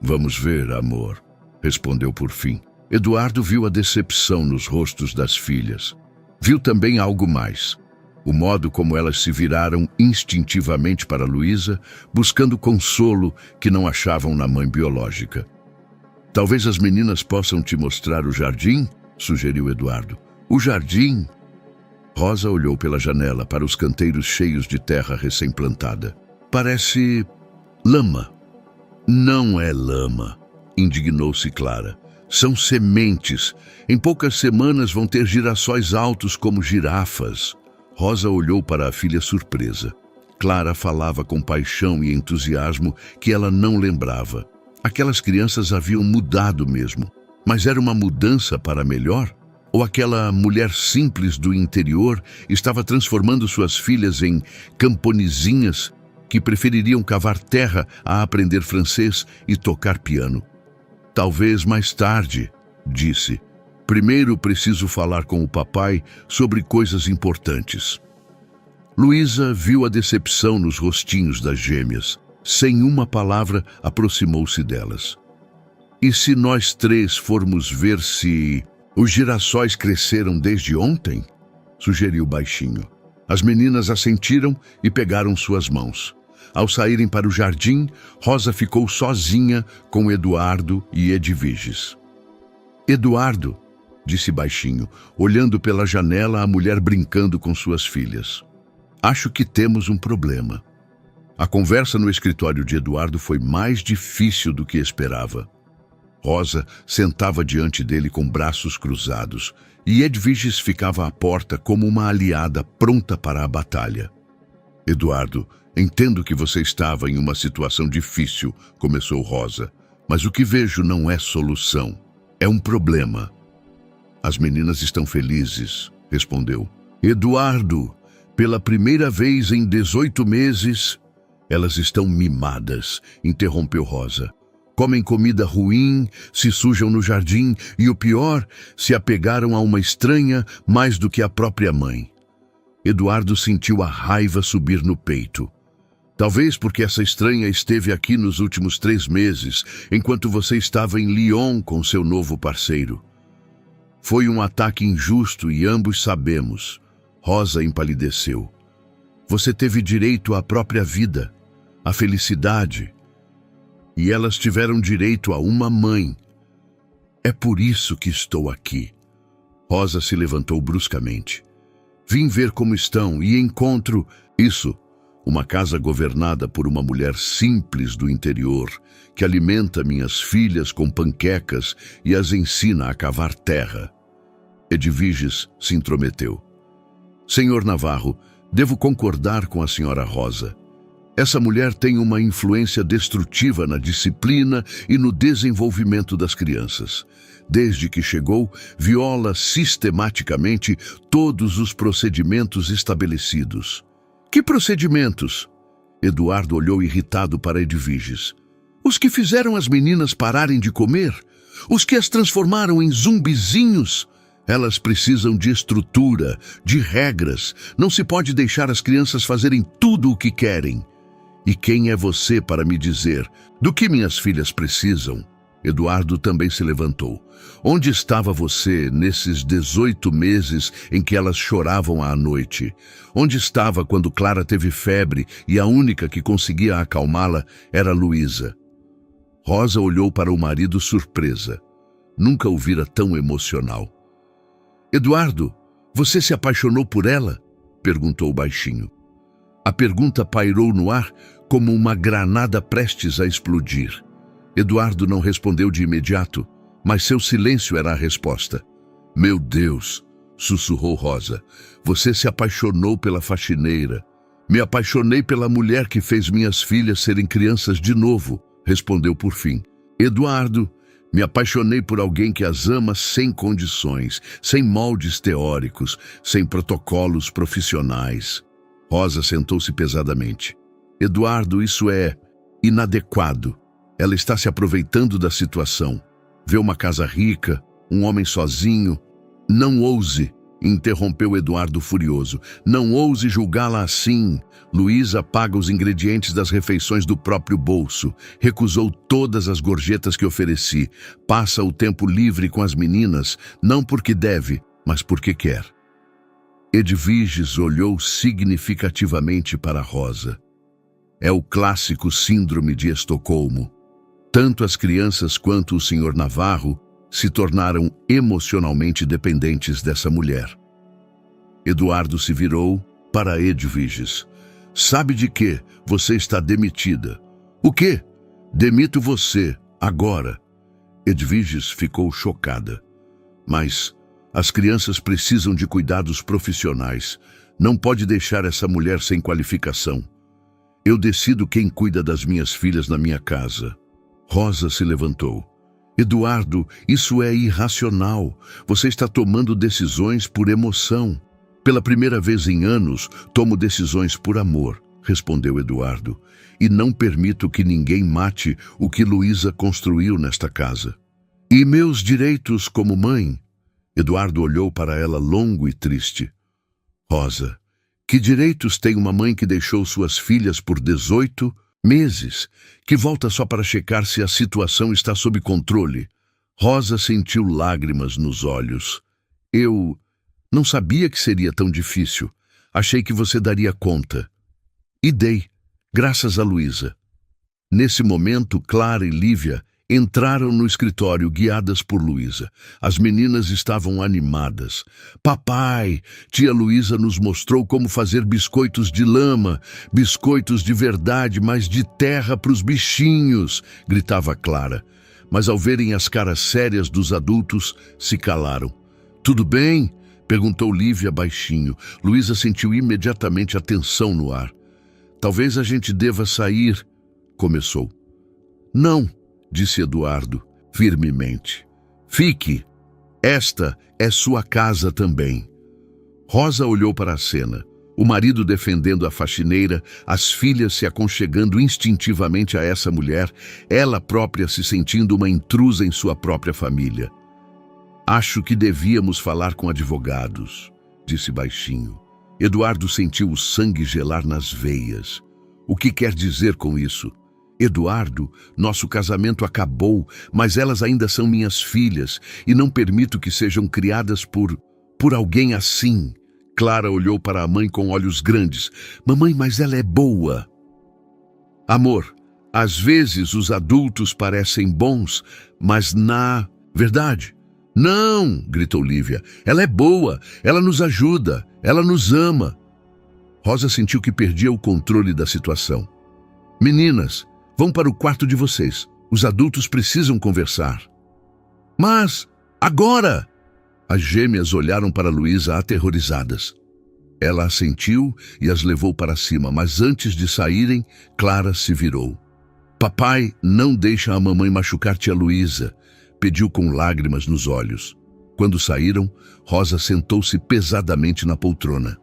Vamos ver, amor, respondeu por fim. Eduardo viu a decepção nos rostos das filhas. Viu também algo mais. O modo como elas se viraram instintivamente para Luísa, buscando consolo que não achavam na mãe biológica. Talvez as meninas possam te mostrar o jardim, sugeriu Eduardo. O jardim? Rosa olhou pela janela para os canteiros cheios de terra recém-plantada. Parece lama. Não é lama, indignou-se Clara. São sementes. Em poucas semanas vão ter girassóis altos como girafas. Rosa olhou para a filha surpresa. Clara falava com paixão e entusiasmo que ela não lembrava. Aquelas crianças haviam mudado mesmo. Mas era uma mudança para melhor? Ou aquela mulher simples do interior estava transformando suas filhas em camponesinhas que prefeririam cavar terra a aprender francês e tocar piano? Talvez mais tarde, disse. Primeiro preciso falar com o papai sobre coisas importantes. Luísa viu a decepção nos rostinhos das gêmeas. Sem uma palavra, aproximou-se delas. E se nós três formos ver se os girassóis cresceram desde ontem? Sugeriu baixinho. As meninas assentiram e pegaram suas mãos. Ao saírem para o jardim, Rosa ficou sozinha com Eduardo e Edviges. Eduardo, disse baixinho, olhando pela janela a mulher brincando com suas filhas. Acho que temos um problema. A conversa no escritório de Eduardo foi mais difícil do que esperava. Rosa sentava diante dele com braços cruzados e Edviges ficava à porta como uma aliada pronta para a batalha. Eduardo, entendo que você estava em uma situação difícil, começou Rosa, mas o que vejo não é solução, é um problema. As meninas estão felizes, respondeu. Eduardo, Pela primeira vez em 18 meses, elas estão mimadas, interrompeu Rosa. Comem comida ruim, se sujam no jardim e, o pior, se apegaram a uma estranha mais do que a própria mãe. Eduardo sentiu a raiva subir no peito. Talvez porque essa estranha esteve aqui nos últimos 3 meses, enquanto você estava em Lyon com seu novo parceiro. Foi um ataque injusto e ambos sabemos. Rosa empalideceu. Você teve direito à própria vida, à felicidade. E elas tiveram direito a uma mãe. É por isso que estou aqui. Rosa se levantou bruscamente. Vim ver como estão e encontro isso. Uma casa governada por uma mulher simples do interior, que alimenta minhas filhas com panquecas e as ensina a cavar terra. Edviges se intrometeu. Senhor Navarro, devo concordar com a senhora Rosa. Essa mulher tem uma influência destrutiva na disciplina e no desenvolvimento das crianças. Desde que chegou, viola sistematicamente todos os procedimentos estabelecidos. Que procedimentos? Eduardo olhou irritado para Edviges. Os que fizeram as meninas pararem de comer? Os que as transformaram em zumbizinhos? Elas precisam de estrutura, de regras. Não se pode deixar as crianças fazerem tudo o que querem. E quem é você para me dizer do que minhas filhas precisam? Eduardo também se levantou. Onde estava você nesses 18 meses em que elas choravam à noite? Onde estava quando Clara teve febre e a única que conseguia acalmá-la era Luísa? Rosa olhou para o marido surpresa. Nunca o vira tão emocional. Eduardo, você se apaixonou por ela? Perguntou baixinho. A pergunta pairou no ar como uma granada prestes a explodir. Eduardo não respondeu de imediato, mas seu silêncio era a resposta. Meu Deus, sussurrou Rosa, você se apaixonou pela faxineira. Me apaixonei pela mulher que fez minhas filhas serem crianças de novo, respondeu por fim. Eduardo, me apaixonei por alguém que as ama sem condições, sem moldes teóricos, sem protocolos profissionais. Rosa sentou-se pesadamente. Eduardo, isso é inadequado. Ela está se aproveitando da situação. Vê uma casa rica, um homem sozinho. Não ouse, interrompeu Eduardo furioso. Não ouse julgá-la assim. Luísa paga os ingredientes das refeições do próprio bolso. Recusou todas as gorjetas que ofereci. Passa o tempo livre com as meninas, não porque deve, mas porque quer. Edviges olhou significativamente para Rosa. É o clássico síndrome de Estocolmo. Tanto as crianças quanto o Sr. Navarro se tornaram emocionalmente dependentes dessa mulher. Eduardo se virou para Edviges. Sabe de quê? Você está demitida. O quê? Demito você, agora. Edviges ficou chocada. Mas as crianças precisam de cuidados profissionais. Não pode deixar essa mulher sem qualificação. Eu decido quem cuida das minhas filhas na minha casa. Rosa se levantou. Eduardo, isso é irracional. Você está tomando decisões por emoção. Pela primeira vez em anos, tomo decisões por amor, respondeu Eduardo. E não permito que ninguém mate o que Luísa construiu nesta casa. E meus direitos como mãe? Eduardo olhou para ela longo e triste. Rosa, que direitos tem uma mãe que deixou suas filhas por 18 meses, que volta só para checar se a situação está sob controle? Rosa sentiu lágrimas nos olhos. Eu não sabia que seria tão difícil. Achei que você daria conta. E dei, graças a Luísa. Nesse momento, Clara e Lívia entraram no escritório guiadas por Luísa. As meninas estavam animadas. Papai, tia Luísa nos mostrou como fazer biscoitos de lama, biscoitos de verdade, mas de terra para os bichinhos, gritava Clara. Mas ao verem as caras sérias dos adultos, se calaram. Tudo bem? Perguntou Lívia baixinho. Luísa sentiu imediatamente a tensão no ar. Talvez a gente deva sair, começou. Não, disse Eduardo, firmemente. Fique. Esta é sua casa também. Rosa olhou para a cena. O marido defendendo a faxineira, as filhas se aconchegando instintivamente a essa mulher, ela própria se sentindo uma intrusa em sua própria família. Acho que devíamos falar com advogados, disse baixinho. Eduardo sentiu o sangue gelar nas veias. O que quer dizer com isso? Eduardo, nosso casamento acabou, mas elas ainda são minhas filhas e não permito que sejam criadas por alguém assim. Clara olhou para a mãe com olhos grandes. Mamãe, mas ela é boa. Amor, às vezes os adultos parecem bons, mas na verdade... Não, gritou Lívia. Ela é boa, ela nos ajuda, ela nos ama. Rosa sentiu que perdia o controle da situação. Meninas, vão para o quarto de vocês. Os adultos precisam conversar. Mas, agora... As gêmeas olharam para Luísa aterrorizadas. Ela assentiu e as levou para cima, mas antes de saírem, Clara se virou. Papai, não deixa a mamãe machucar tia Luísa, pediu com lágrimas nos olhos. Quando saíram, Rosa sentou-se pesadamente na poltrona.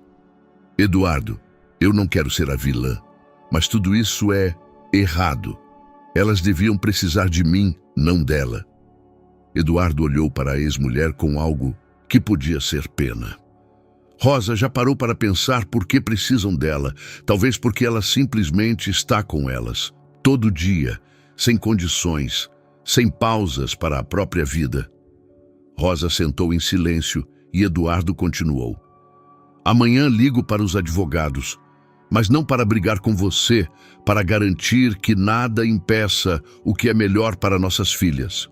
Eduardo, eu não quero ser a vilã, mas tudo isso é errado. Elas deviam precisar de mim, não dela. Eduardo olhou para a ex-mulher com algo que podia ser pena. Rosa já parou para pensar por que precisam dela, talvez porque ela simplesmente está com elas, todo dia, sem condições, sem pausas para a própria vida. Rosa sentou em silêncio e Eduardo continuou. Amanhã ligo para os advogados, mas não para brigar com você, para garantir que nada impeça o que é melhor para nossas filhas.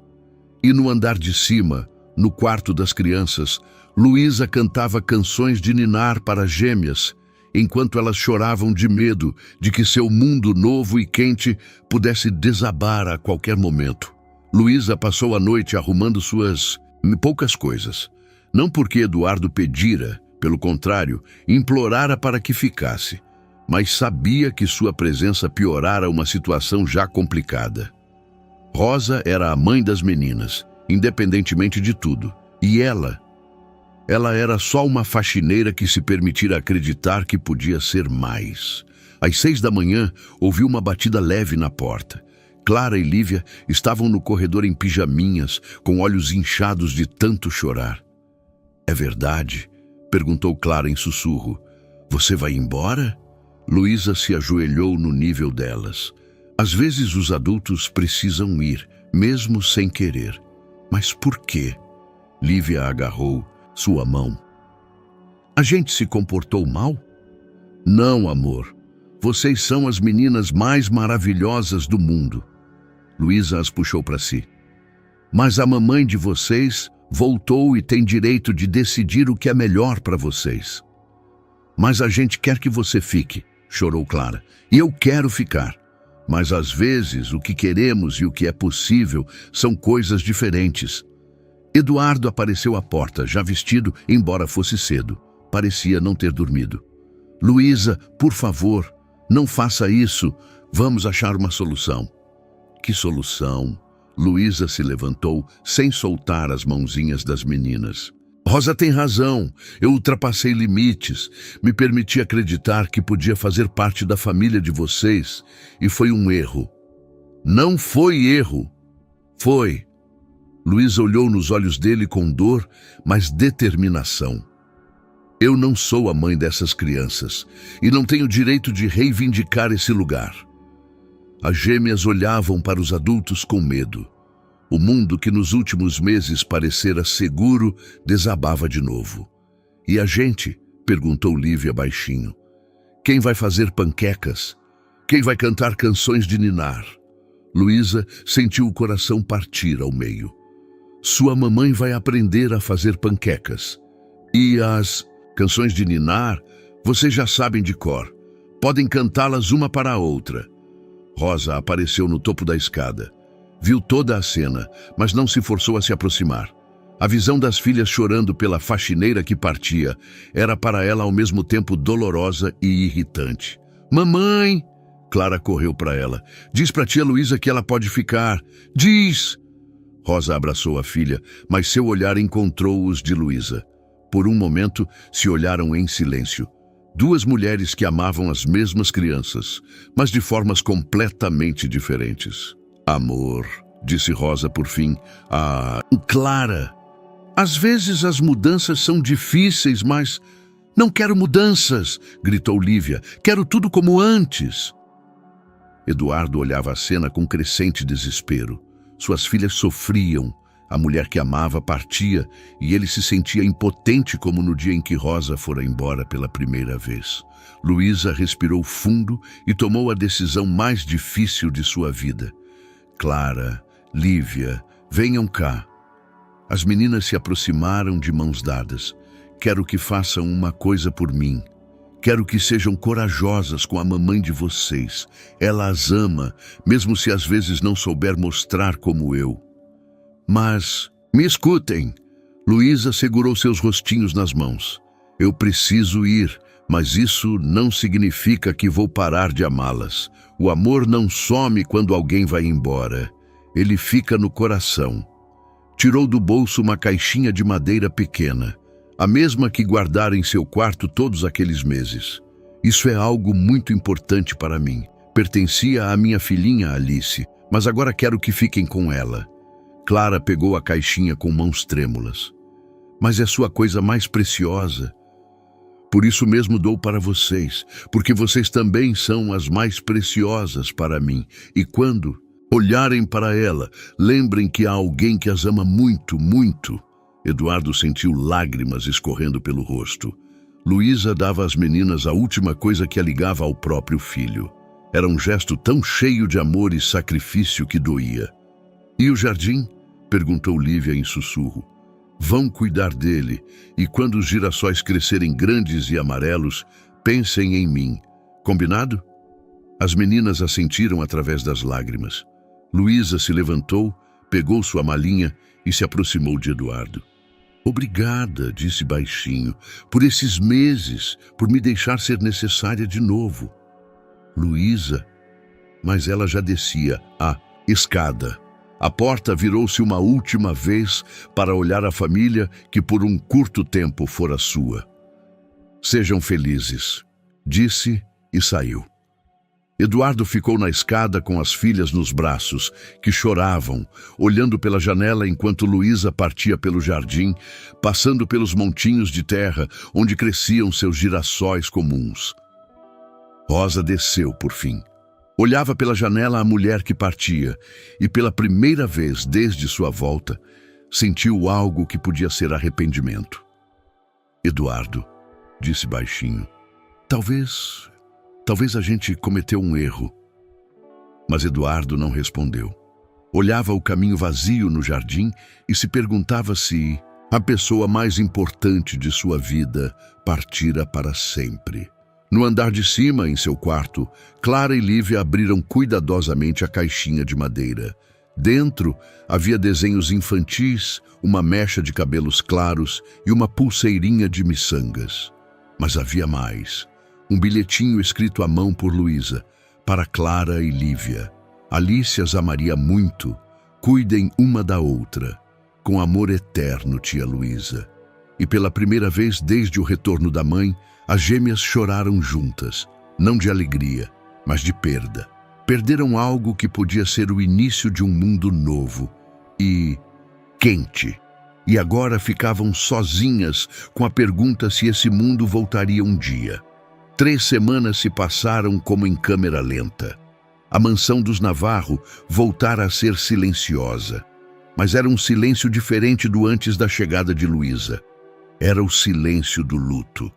E no andar de cima, no quarto das crianças, Luísa cantava canções de ninar para as gêmeas, enquanto elas choravam de medo de que seu mundo novo e quente pudesse desabar a qualquer momento. Luísa passou a noite arrumando suas poucas coisas. Não porque Eduardo pedira, pelo contrário, implorara para que ficasse, mas sabia que sua presença piorara uma situação já complicada. Rosa era a mãe das meninas, independentemente de tudo, e ela era só uma faxineira que se permitira acreditar que podia ser mais. Às 6 da manhã, ouviu uma batida leve na porta. Clara e Lívia estavam no corredor em pijaminhas, com olhos inchados de tanto chorar. É verdade? Perguntou Clara em sussurro. Você vai embora? Luísa se ajoelhou no nível delas. Às vezes os adultos precisam ir, mesmo sem querer. Mas por quê? Lívia agarrou sua mão. A gente se comportou mal? Não, amor. Vocês são as meninas mais maravilhosas do mundo. Luísa as puxou para si. Mas a mamãe de vocês voltou e tem direito de decidir o que é melhor para vocês. Mas a gente quer que você fique, chorou Clara. E eu quero ficar. Mas às vezes o que queremos e o que é possível são coisas diferentes. Eduardo apareceu à porta, já vestido, embora fosse cedo. Parecia não ter dormido. Luísa, por favor, não faça isso. Vamos achar uma solução. Que solução? Luísa se levantou, sem soltar as mãozinhas das meninas. Rosa tem razão. Eu ultrapassei limites. Me permiti acreditar que podia fazer parte da família de vocês. E foi um erro. Não foi erro. Foi. Luísa olhou nos olhos dele com dor, mas determinação. Eu não sou a mãe dessas crianças e não tenho direito de reivindicar esse lugar. As gêmeas olhavam para os adultos com medo. O mundo que nos últimos meses parecera seguro desabava de novo. E a gente? Perguntou Lívia baixinho. Quem vai fazer panquecas? Quem vai cantar canções de ninar? Luísa sentiu o coração partir ao meio. Sua mamãe vai aprender a fazer panquecas. E as canções de ninar, vocês já sabem de cor. Podem cantá-las uma para a outra. Rosa apareceu no topo da escada. Viu toda a cena, mas não se forçou a se aproximar. A visão das filhas chorando pela faxineira que partia era para ela ao mesmo tempo dolorosa e irritante. Mamãe! Clara correu para ela. Diz para tia Luísa que ela pode ficar. Diz! Rosa abraçou a filha, mas seu olhar encontrou os de Luísa. Por um momento, se olharam em silêncio. Duas mulheres que amavam as mesmas crianças, mas de formas completamente diferentes. Amor, disse Rosa por fim. Ah, Clara, às vezes as mudanças são difíceis, mas... Não quero mudanças, gritou Lívia. Quero tudo como antes. Eduardo olhava a cena com crescente desespero. Suas filhas sofriam, a mulher que amava partia e ele se sentia impotente como no dia em que Rosa fora embora pela primeira vez. Luísa respirou fundo e tomou a decisão mais difícil de sua vida. Clara, Lívia, venham cá. As meninas se aproximaram de mãos dadas. Quero que façam uma coisa por mim. Quero que sejam corajosas com a mamãe de vocês. Ela as ama, mesmo se às vezes não souber mostrar como eu. Mas, me escutem. Luísa segurou seus rostinhos nas mãos. Eu preciso ir, mas isso não significa que vou parar de amá-las. O amor não some quando alguém vai embora. Ele fica no coração. Tirou do bolso uma caixinha de madeira pequena, a mesma que guardara em seu quarto todos aqueles meses. Isso é algo muito importante para mim. Pertencia à minha filhinha Alice, mas agora quero que fiquem com ela. Clara pegou a caixinha com mãos trêmulas. Mas é sua coisa mais preciosa. Por isso mesmo dou para vocês, porque vocês também são as mais preciosas para mim. E quando olharem para ela, lembrem que há alguém que as ama muito, muito. Eduardo sentiu lágrimas escorrendo pelo rosto. Luísa dava às meninas a última coisa que a ligava ao próprio filho. Era um gesto tão cheio de amor e sacrifício que doía. E o jardim? Perguntou Lívia em sussurro. Vão cuidar dele, e quando os girassóis crescerem grandes e amarelos, pensem em mim. Combinado? As meninas assentiram através das lágrimas. Luísa se levantou, pegou sua malinha e se aproximou de Eduardo. Obrigada, disse baixinho, por esses meses, por me deixar ser necessária de novo. Luísa, mas ela já descia a escada. A porta virou-se uma última vez para olhar a família que por um curto tempo fora sua. Sejam felizes, disse e saiu. Eduardo ficou na escada com as filhas nos braços, que choravam, olhando pela janela enquanto Luísa partia pelo jardim, passando pelos montinhos de terra onde cresciam seus girassóis comuns. Rosa desceu, por fim. Olhava pela janela a mulher que partia e, pela primeira vez desde sua volta, sentiu algo que podia ser arrependimento. Eduardo, disse baixinho, Talvez a gente cometeu um erro. Mas Eduardo não respondeu. Olhava o caminho vazio no jardim e se perguntava se a pessoa mais importante de sua vida partira para sempre. No andar de cima, em seu quarto, Clara e Lívia abriram cuidadosamente a caixinha de madeira. Dentro havia desenhos infantis, uma mecha de cabelos claros e uma pulseirinha de miçangas. Mas havia mais. Um bilhetinho escrito à mão por Luísa, para Clara e Lívia. Alice as amaria muito. Cuidem uma da outra. Com amor eterno, tia Luísa. E pela primeira vez desde o retorno da mãe, as gêmeas choraram juntas, não de alegria, mas de perda. Perderam algo que podia ser o início de um mundo novo e quente. E agora ficavam sozinhas com a pergunta se esse mundo voltaria um dia. 3 semanas se passaram como em câmera lenta. A mansão dos Navarro voltara a ser silenciosa. Mas era um silêncio diferente do antes da chegada de Luísa. Era o silêncio do luto.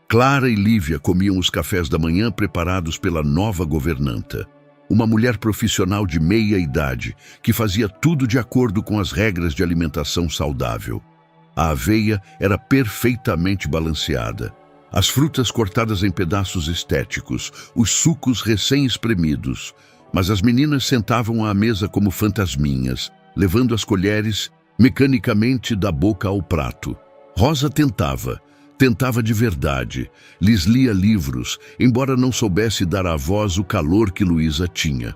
Clara e Lívia comiam os cafés da manhã preparados pela nova governanta. Uma mulher profissional de meia idade, que fazia tudo de acordo com as regras de alimentação saudável. A aveia era perfeitamente balanceada. As frutas cortadas em pedaços estéticos, os sucos recém-espremidos. Mas as meninas sentavam à mesa como fantasminhas, levando as colheres mecanicamente da boca ao prato. Rosa tentava de verdade, lhes lia livros, embora não soubesse dar à voz o calor que Luísa tinha.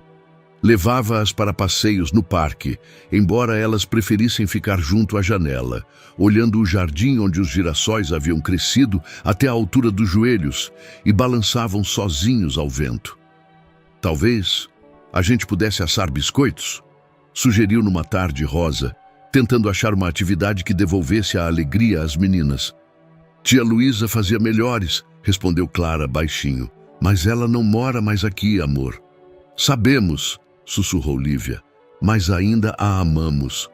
Levava-as para passeios no parque, embora elas preferissem ficar junto à janela, olhando o jardim onde os girassóis haviam crescido até a altura dos joelhos e balançavam sozinhos ao vento. Talvez a gente pudesse assar biscoitos? Sugeriu numa tarde rosa, tentando achar uma atividade que devolvesse a alegria às meninas. Tia Luísa fazia melhores, respondeu Clara baixinho. Mas ela não mora mais aqui, amor. Sabemos, sussurrou Lívia, mas ainda a amamos.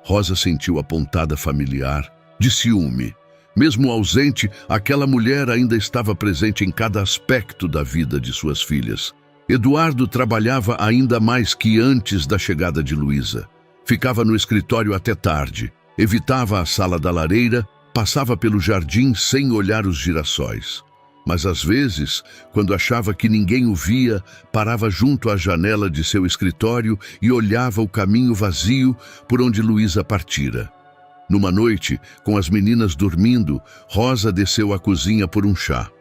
Rosa sentiu a pontada familiar, de ciúme. Mesmo ausente, aquela mulher ainda estava presente em cada aspecto da vida de suas filhas. Eduardo trabalhava ainda mais que antes da chegada de Luísa. Ficava no escritório até tarde, evitava a sala da lareira, passava pelo jardim sem olhar os girassóis. Mas às vezes, quando achava que ninguém o via, parava junto à janela de seu escritório e olhava o caminho vazio por onde Luísa partira. Numa noite, com as meninas dormindo, Rosa desceu à cozinha por um chá.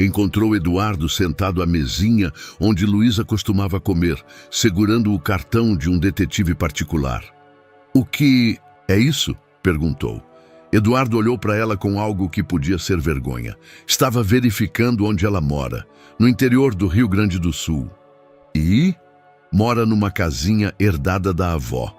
Encontrou Eduardo sentado à mesinha onde Luísa costumava comer, segurando o cartão de um detetive particular. "O que é isso?" perguntou. Eduardo olhou para ela com algo que podia ser vergonha. Estava verificando onde ela mora, no interior do Rio Grande do Sul. E mora numa casinha herdada da avó.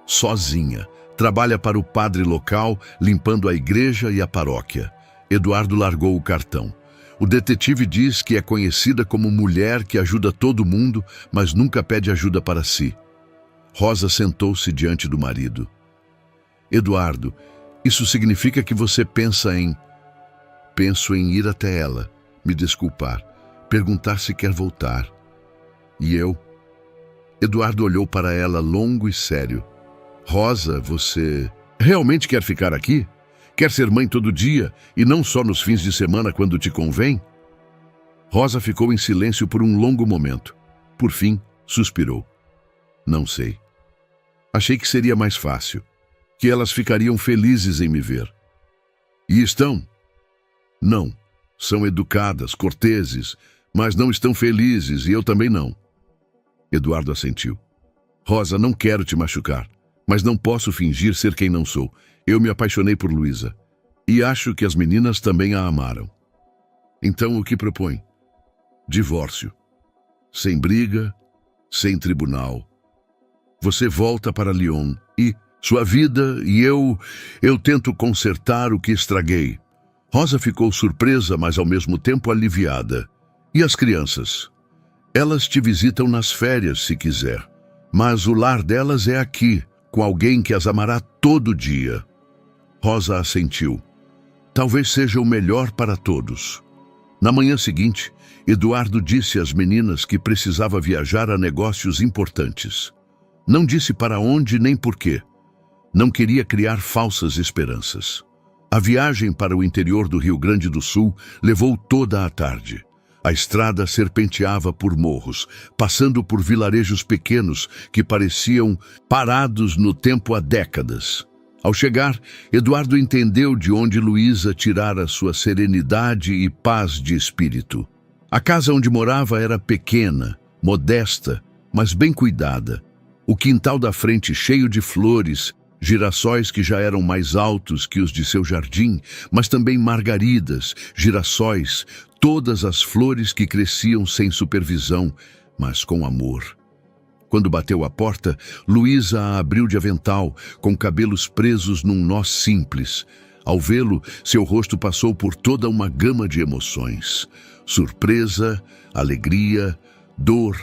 Sozinha. Trabalha para o padre local, limpando a igreja e a paróquia. Eduardo largou o cartão. O detetive diz que é conhecida como mulher que ajuda todo mundo, mas nunca pede ajuda para si. Rosa sentou-se diante do marido. "Eduardo, isso significa que você pensa em..." "Penso em ir até ela, me desculpar, perguntar se quer voltar." "E eu?" Eduardo olhou para ela longo e sério. "Rosa, você realmente quer ficar aqui? Quer ser mãe todo dia e não só nos fins de semana quando te convém?" Rosa ficou em silêncio por um longo momento. Por fim, suspirou. "Não sei. Achei que seria mais fácil. Que elas ficariam felizes em me ver." "E estão?" "Não. São educadas, corteses, mas não estão felizes e eu também não." Eduardo assentiu. "Rosa, não quero te machucar, mas não posso fingir ser quem não sou. Eu me apaixonei por Luísa e acho que as meninas também a amaram. Então o que propõe? Divórcio. Sem briga, sem tribunal. Você volta para Lyon e... sua vida e eu tento consertar o que estraguei." Rosa ficou surpresa, mas ao mesmo tempo aliviada. "E as crianças? Elas te visitam nas férias, se quiser. Mas o lar delas é aqui, com alguém que as amará todo dia." Rosa assentiu. Talvez seja o melhor para todos. Na manhã seguinte, Eduardo disse às meninas que precisava viajar a negócios importantes. Não disse para onde nem por quê. Não queria criar falsas esperanças. A viagem para o interior do Rio Grande do Sul levou toda a tarde. A estrada serpenteava por morros, passando por vilarejos pequenos que pareciam parados no tempo há décadas. Ao chegar, Eduardo entendeu de onde Luísa tirara sua serenidade e paz de espírito. A casa onde morava era pequena, modesta, mas bem cuidada. O quintal da frente cheio de flores, girassóis que já eram mais altos que os de seu jardim, mas também margaridas, girassóis, todas as flores que cresciam sem supervisão, mas com amor. Quando bateu a porta, Luísa a abriu de avental, com cabelos presos num nó simples. Ao vê-lo, seu rosto passou por toda uma gama de emoções. Surpresa, alegria, dor,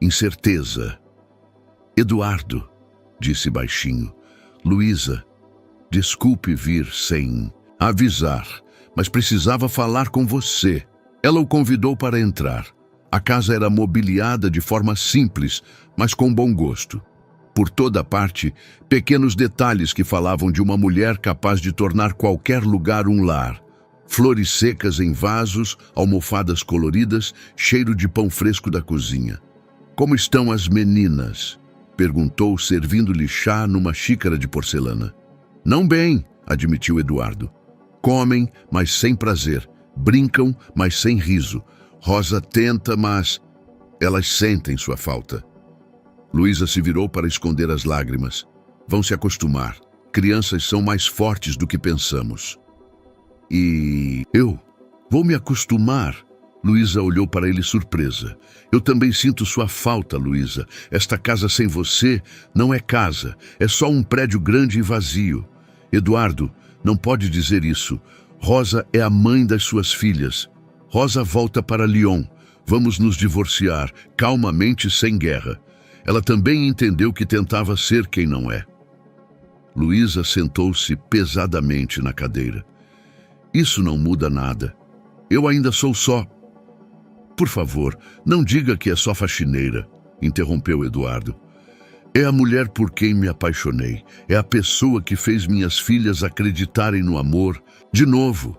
incerteza. "Eduardo", disse baixinho. "Luísa, desculpe vir sem avisar, mas precisava falar com você." Ela o convidou para entrar. A casa era mobiliada de forma simples, mas com bom gosto. Por toda parte, pequenos detalhes que falavam de uma mulher capaz de tornar qualquer lugar um lar. Flores secas em vasos, almofadas coloridas, cheiro de pão fresco da cozinha. "Como estão as meninas?" perguntou, servindo-lhe chá numa xícara de porcelana. "Não bem", admitiu Eduardo. "Comem, mas sem prazer. Brincam, mas sem riso. Rosa tenta, mas elas sentem sua falta." Luísa se virou para esconder as lágrimas. Vão se acostumar. Crianças são mais fortes do que pensamos. E eu vou me acostumar. Luísa olhou para ele surpresa. Eu também sinto sua falta, Luísa. Esta casa sem você não é casa. É só um prédio grande e vazio. Eduardo, não pode dizer isso. Rosa é a mãe das suas filhas. Rosa volta para Lyon. Vamos nos divorciar, calmamente, sem guerra. Ela também entendeu que tentava ser quem não é. Luísa sentou-se pesadamente na cadeira. Isso não muda nada. Eu ainda sou só... Por favor, não diga que é só faxineira, interrompeu Eduardo. É a mulher por quem me apaixonei. É a pessoa que fez minhas filhas acreditarem no amor. De novo.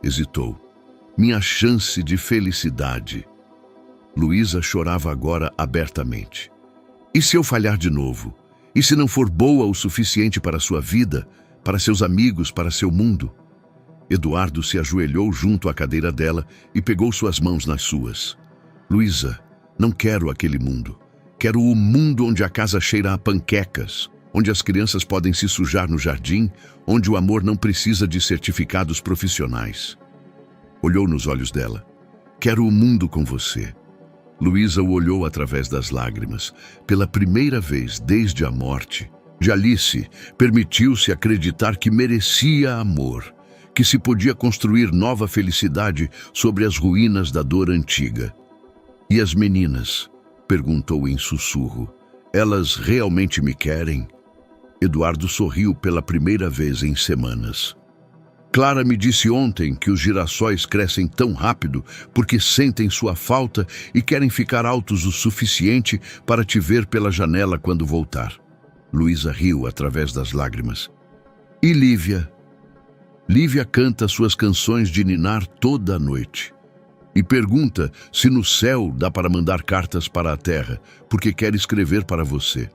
Hesitou. Minha chance de felicidade. Luísa chorava agora abertamente. E se eu falhar de novo? E se não for boa o suficiente para sua vida, para seus amigos, para seu mundo? Eduardo se ajoelhou junto à cadeira dela e pegou suas mãos nas suas. Luísa, não quero aquele mundo. Quero o mundo onde a casa cheira a panquecas, onde as crianças podem se sujar no jardim, onde o amor não precisa de certificados profissionais. Olhou nos olhos dela. Quero o mundo com você. Luísa o olhou através das lágrimas. Pela primeira vez desde a morte de Alice, permitiu-se acreditar que merecia amor, que se podia construir nova felicidade sobre as ruínas da dor antiga. E as meninas? Perguntou em sussurro. Elas realmente me querem? Eduardo sorriu pela primeira vez em semanas. Clara me disse ontem que os girassóis crescem tão rápido porque sentem sua falta e querem ficar altos o suficiente para te ver pela janela quando voltar. Luísa riu através das lágrimas. E Lívia? Lívia canta suas canções de ninar toda a noite. E pergunta se no céu dá para mandar cartas para a terra, porque quer escrever para você.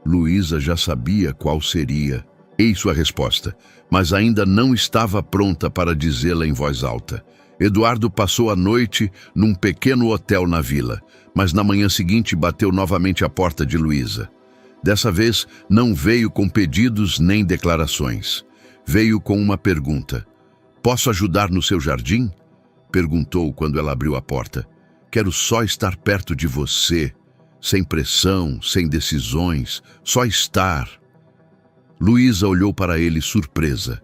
Luísa já sabia qual seria. Eis sua resposta, mas ainda não estava pronta para dizê-la em voz alta. Eduardo passou a noite num pequeno hotel na vila, mas na manhã seguinte bateu novamente à porta de Luísa. Dessa vez, não veio com pedidos nem declarações. Veio com uma pergunta. Posso ajudar no seu jardim? Perguntou quando ela abriu a porta. Quero só estar perto de você, sem pressão, sem decisões, só estar. Luísa olhou para ele surpresa.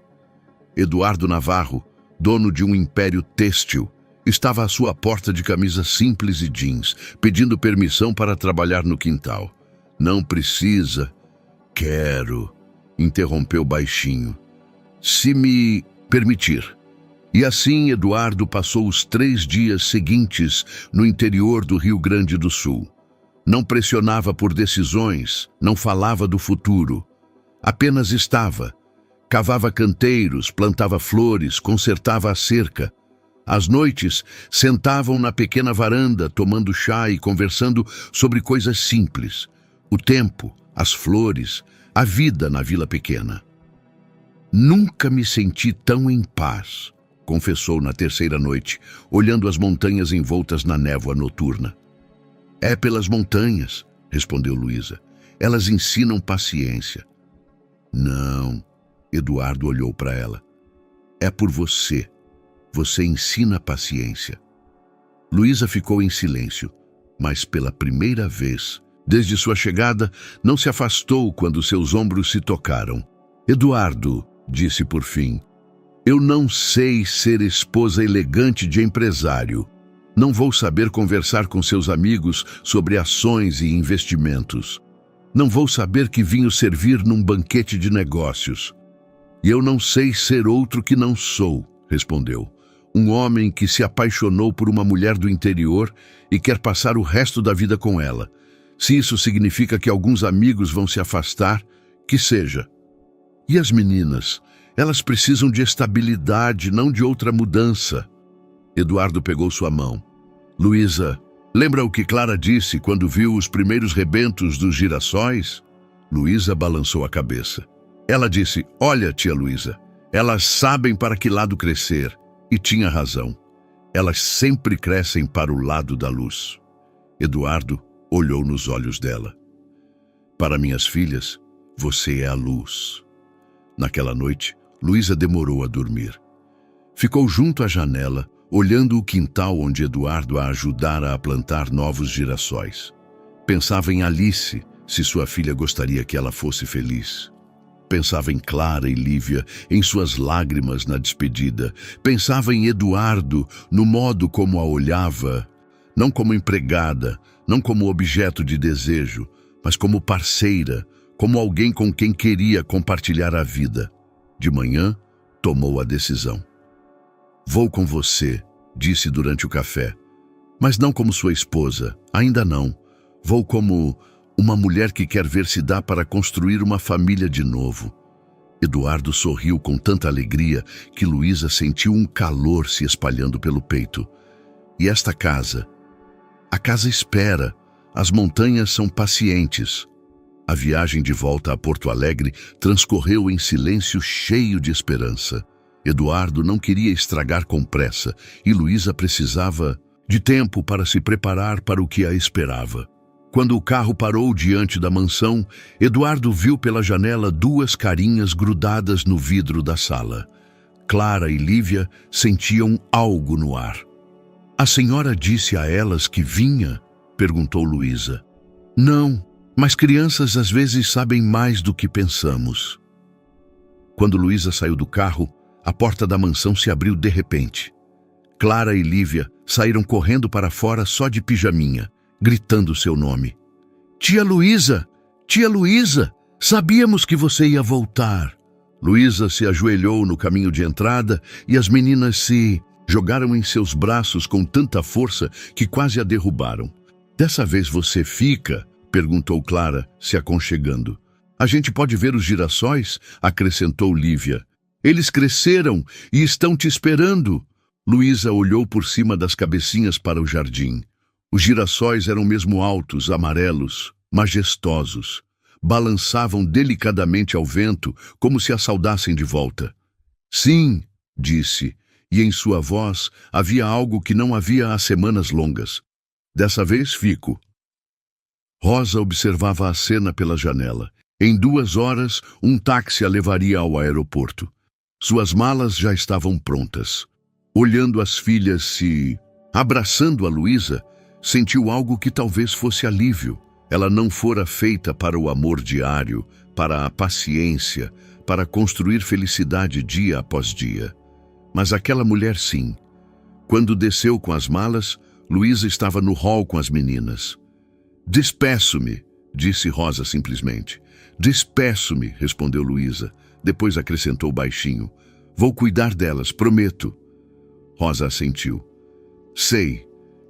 Eduardo Navarro, dono de um império têxtil, estava à sua porta de camisa simples e jeans, pedindo permissão para trabalhar no quintal. Não precisa. Quero, interrompeu baixinho. Se me permitir. E assim Eduardo passou os 3 dias seguintes no interior do Rio Grande do Sul. Não pressionava por decisões, não falava do futuro. Apenas estava. Cavava canteiros, plantava flores, consertava a cerca. Às noites, sentavam na pequena varanda, tomando chá e conversando sobre coisas simples. O tempo, as flores, a vida na vila pequena. Nunca me senti tão em paz, confessou na terceira noite, olhando as montanhas envoltas na névoa noturna. É pelas montanhas, respondeu Luísa. Elas ensinam paciência. Não, Eduardo olhou para ela. É por você. Você ensina paciência. Luísa ficou em silêncio, mas pela primeira vez, desde sua chegada, não se afastou quando seus ombros se tocaram. Eduardo, disse por fim, eu não sei ser esposa elegante de empresário. Não vou saber conversar com seus amigos sobre ações e investimentos. Não vou saber que vinho servir num banquete de negócios. E eu não sei ser outro que não sou, respondeu. Um homem que se apaixonou por uma mulher do interior e quer passar o resto da vida com ela. Se isso significa que alguns amigos vão se afastar, que seja. E as meninas? Elas precisam de estabilidade, não de outra mudança. Eduardo pegou sua mão. Luísa, lembra o que Clara disse quando viu os primeiros rebentos dos girassóis? Luísa balançou a cabeça. Ela disse, olha, tia Luísa, elas sabem para que lado crescer. E tinha razão. Elas sempre crescem para o lado da luz. Eduardo Olhou nos olhos dela. Para minhas filhas, você é a luz. Naquela noite, Luísa demorou a dormir. Ficou junto à janela, olhando o quintal onde Eduardo a ajudara a plantar novos girassóis. Pensava em Alice, se sua filha gostaria que ela fosse feliz. Pensava em Clara e Lívia, em suas lágrimas na despedida. Pensava em Eduardo, no modo como a olhava, não como empregada, não como objeto de desejo, mas como parceira, como alguém com quem queria compartilhar a vida. De manhã, tomou a decisão. Vou com você, disse durante o café. Mas não como sua esposa, ainda não. Vou como uma mulher que quer ver se dá para construir uma família de novo. Eduardo sorriu com tanta alegria que Luísa sentiu um calor se espalhando pelo peito. E esta casa? A casa espera. As montanhas são pacientes. A viagem de volta a Porto Alegre transcorreu em silêncio cheio de esperança. Eduardo não queria estragar com pressa e Luísa precisava de tempo para se preparar para o que a esperava. Quando o carro parou diante da mansão, Eduardo viu pela janela duas carinhas grudadas no vidro da sala. Clara e Lívia sentiam algo no ar. A senhora disse a elas que vinha? Perguntou Luísa. Não, mas crianças às vezes sabem mais do que pensamos. Quando Luísa saiu do carro, a porta da mansão se abriu de repente. Clara e Lívia saíram correndo para fora só de pijaminha, gritando seu nome. Tia Luísa! Tia Luísa! Sabíamos que você ia voltar! Luísa se ajoelhou no caminho de entrada e as meninas se jogaram em seus braços com tanta força que quase a derrubaram. Dessa vez você fica? Perguntou Clara, se aconchegando. A gente pode ver os girassóis? Acrescentou Lívia. Eles cresceram e estão te esperando. Luísa olhou por cima das cabecinhas para o jardim. Os girassóis eram mesmo altos, amarelos, majestosos. Balançavam delicadamente ao vento, como se a saudassem de volta. Sim, disse, e em sua voz havia algo que não havia há semanas longas. Dessa vez fico. Rosa observava a cena pela janela. Em 2 horas, um táxi a levaria ao aeroporto. Suas malas já estavam prontas. Olhando as filhas se abraçando a Luísa, sentiu algo que talvez fosse alívio. Ela não fora feita para o amor diário, para a paciência, para construir felicidade dia após dia. Mas aquela mulher sim. Quando desceu com as malas, Luísa estava no hall com as meninas. Despeço-me, disse Rosa simplesmente. Despeço-me, respondeu Luísa. Depois acrescentou baixinho. Vou cuidar delas, prometo. Rosa assentiu. Sei.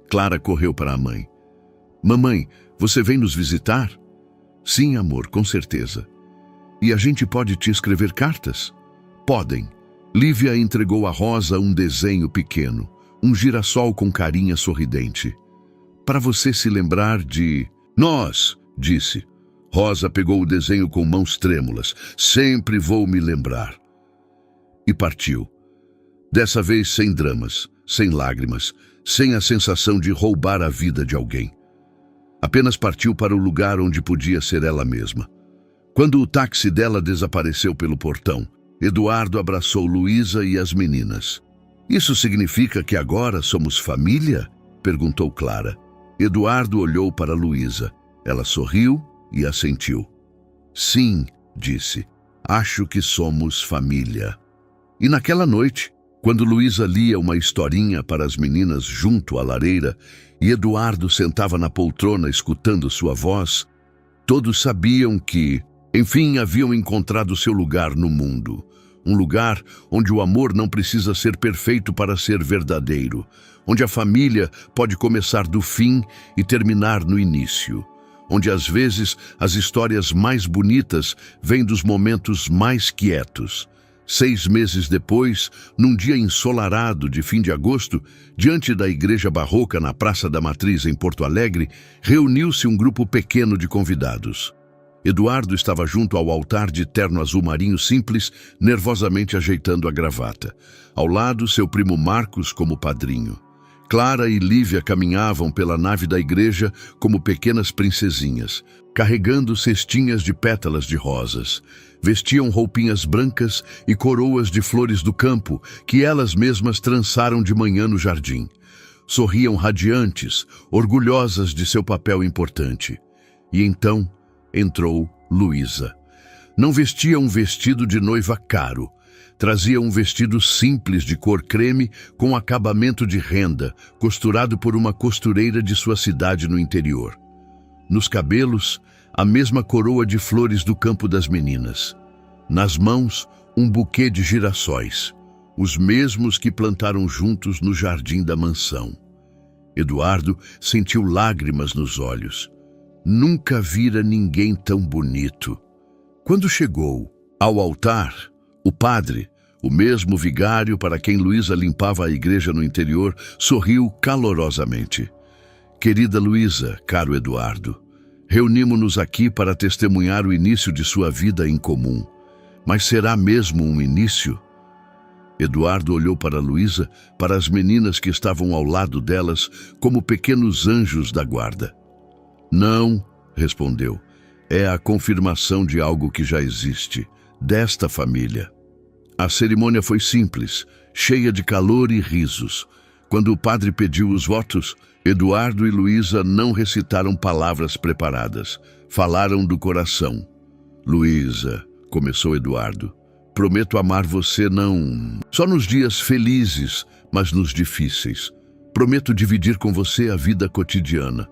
Clara correu para a mãe. Mamãe, você vem nos visitar? Sim, amor, com certeza. E a gente pode te escrever cartas? Podem. Lívia entregou a Rosa um desenho pequeno, um girassol com carinha sorridente. Para você se lembrar de nós, disse. Rosa pegou o desenho com mãos trêmulas. Sempre vou me lembrar. E partiu. Dessa vez sem dramas, sem lágrimas, sem a sensação de roubar a vida de alguém. Apenas partiu para o lugar onde podia ser ela mesma. Quando o táxi dela desapareceu pelo portão, Eduardo abraçou Luísa e as meninas. Isso significa que agora somos família? Perguntou Clara. Eduardo olhou para Luísa. Ela sorriu e assentiu. Sim, disse. Acho que somos família. E naquela noite, quando Luísa lia uma historinha para as meninas junto à lareira e Eduardo sentava na poltrona escutando sua voz, todos sabiam que, enfim, haviam encontrado seu lugar no mundo. Um lugar onde o amor não precisa ser perfeito para ser verdadeiro, onde a família pode começar do fim e terminar no início, onde às vezes as histórias mais bonitas vêm dos momentos mais quietos. 6 meses depois, num dia ensolarado de fim de agosto, diante da igreja barroca na Praça da Matriz, em Porto Alegre, reuniu-se um grupo pequeno de convidados. Eduardo estava junto ao altar de terno azul marinho simples, nervosamente ajeitando a gravata. Ao lado, seu primo Marcos como padrinho. Clara e Lívia caminhavam pela nave da igreja como pequenas princesinhas, carregando cestinhas de pétalas de rosas. Vestiam roupinhas brancas e coroas de flores do campo que elas mesmas trançaram de manhã no jardim. Sorriam radiantes, orgulhosas de seu papel importante. E então entrou Luísa. Não vestia um vestido de noiva caro. Trazia um vestido simples de cor creme com acabamento de renda, costurado por uma costureira de sua cidade no interior. Nos cabelos, a mesma coroa de flores do campo das meninas. Nas mãos, um buquê de girassóis, os mesmos que plantaram juntos no jardim da mansão. Eduardo sentiu lágrimas nos olhos. Nunca vira ninguém tão bonito. Quando chegou ao altar, o padre, o mesmo vigário para quem Luísa limpava a igreja no interior, sorriu calorosamente. Querida Luísa, caro Eduardo, reunimos-nos aqui para testemunhar o início de sua vida em comum. Mas será mesmo um início? Eduardo olhou para Luísa, para as meninas que estavam ao lado delas, como pequenos anjos da guarda. Não, respondeu, é a confirmação de algo que já existe, desta família. A cerimônia foi simples, cheia de calor e risos. Quando o padre pediu os votos, Eduardo e Luísa não recitaram palavras preparadas. Falaram do coração. Luísa, começou Eduardo, prometo amar você não só nos dias felizes, mas nos difíceis. Prometo dividir com você a vida cotidiana.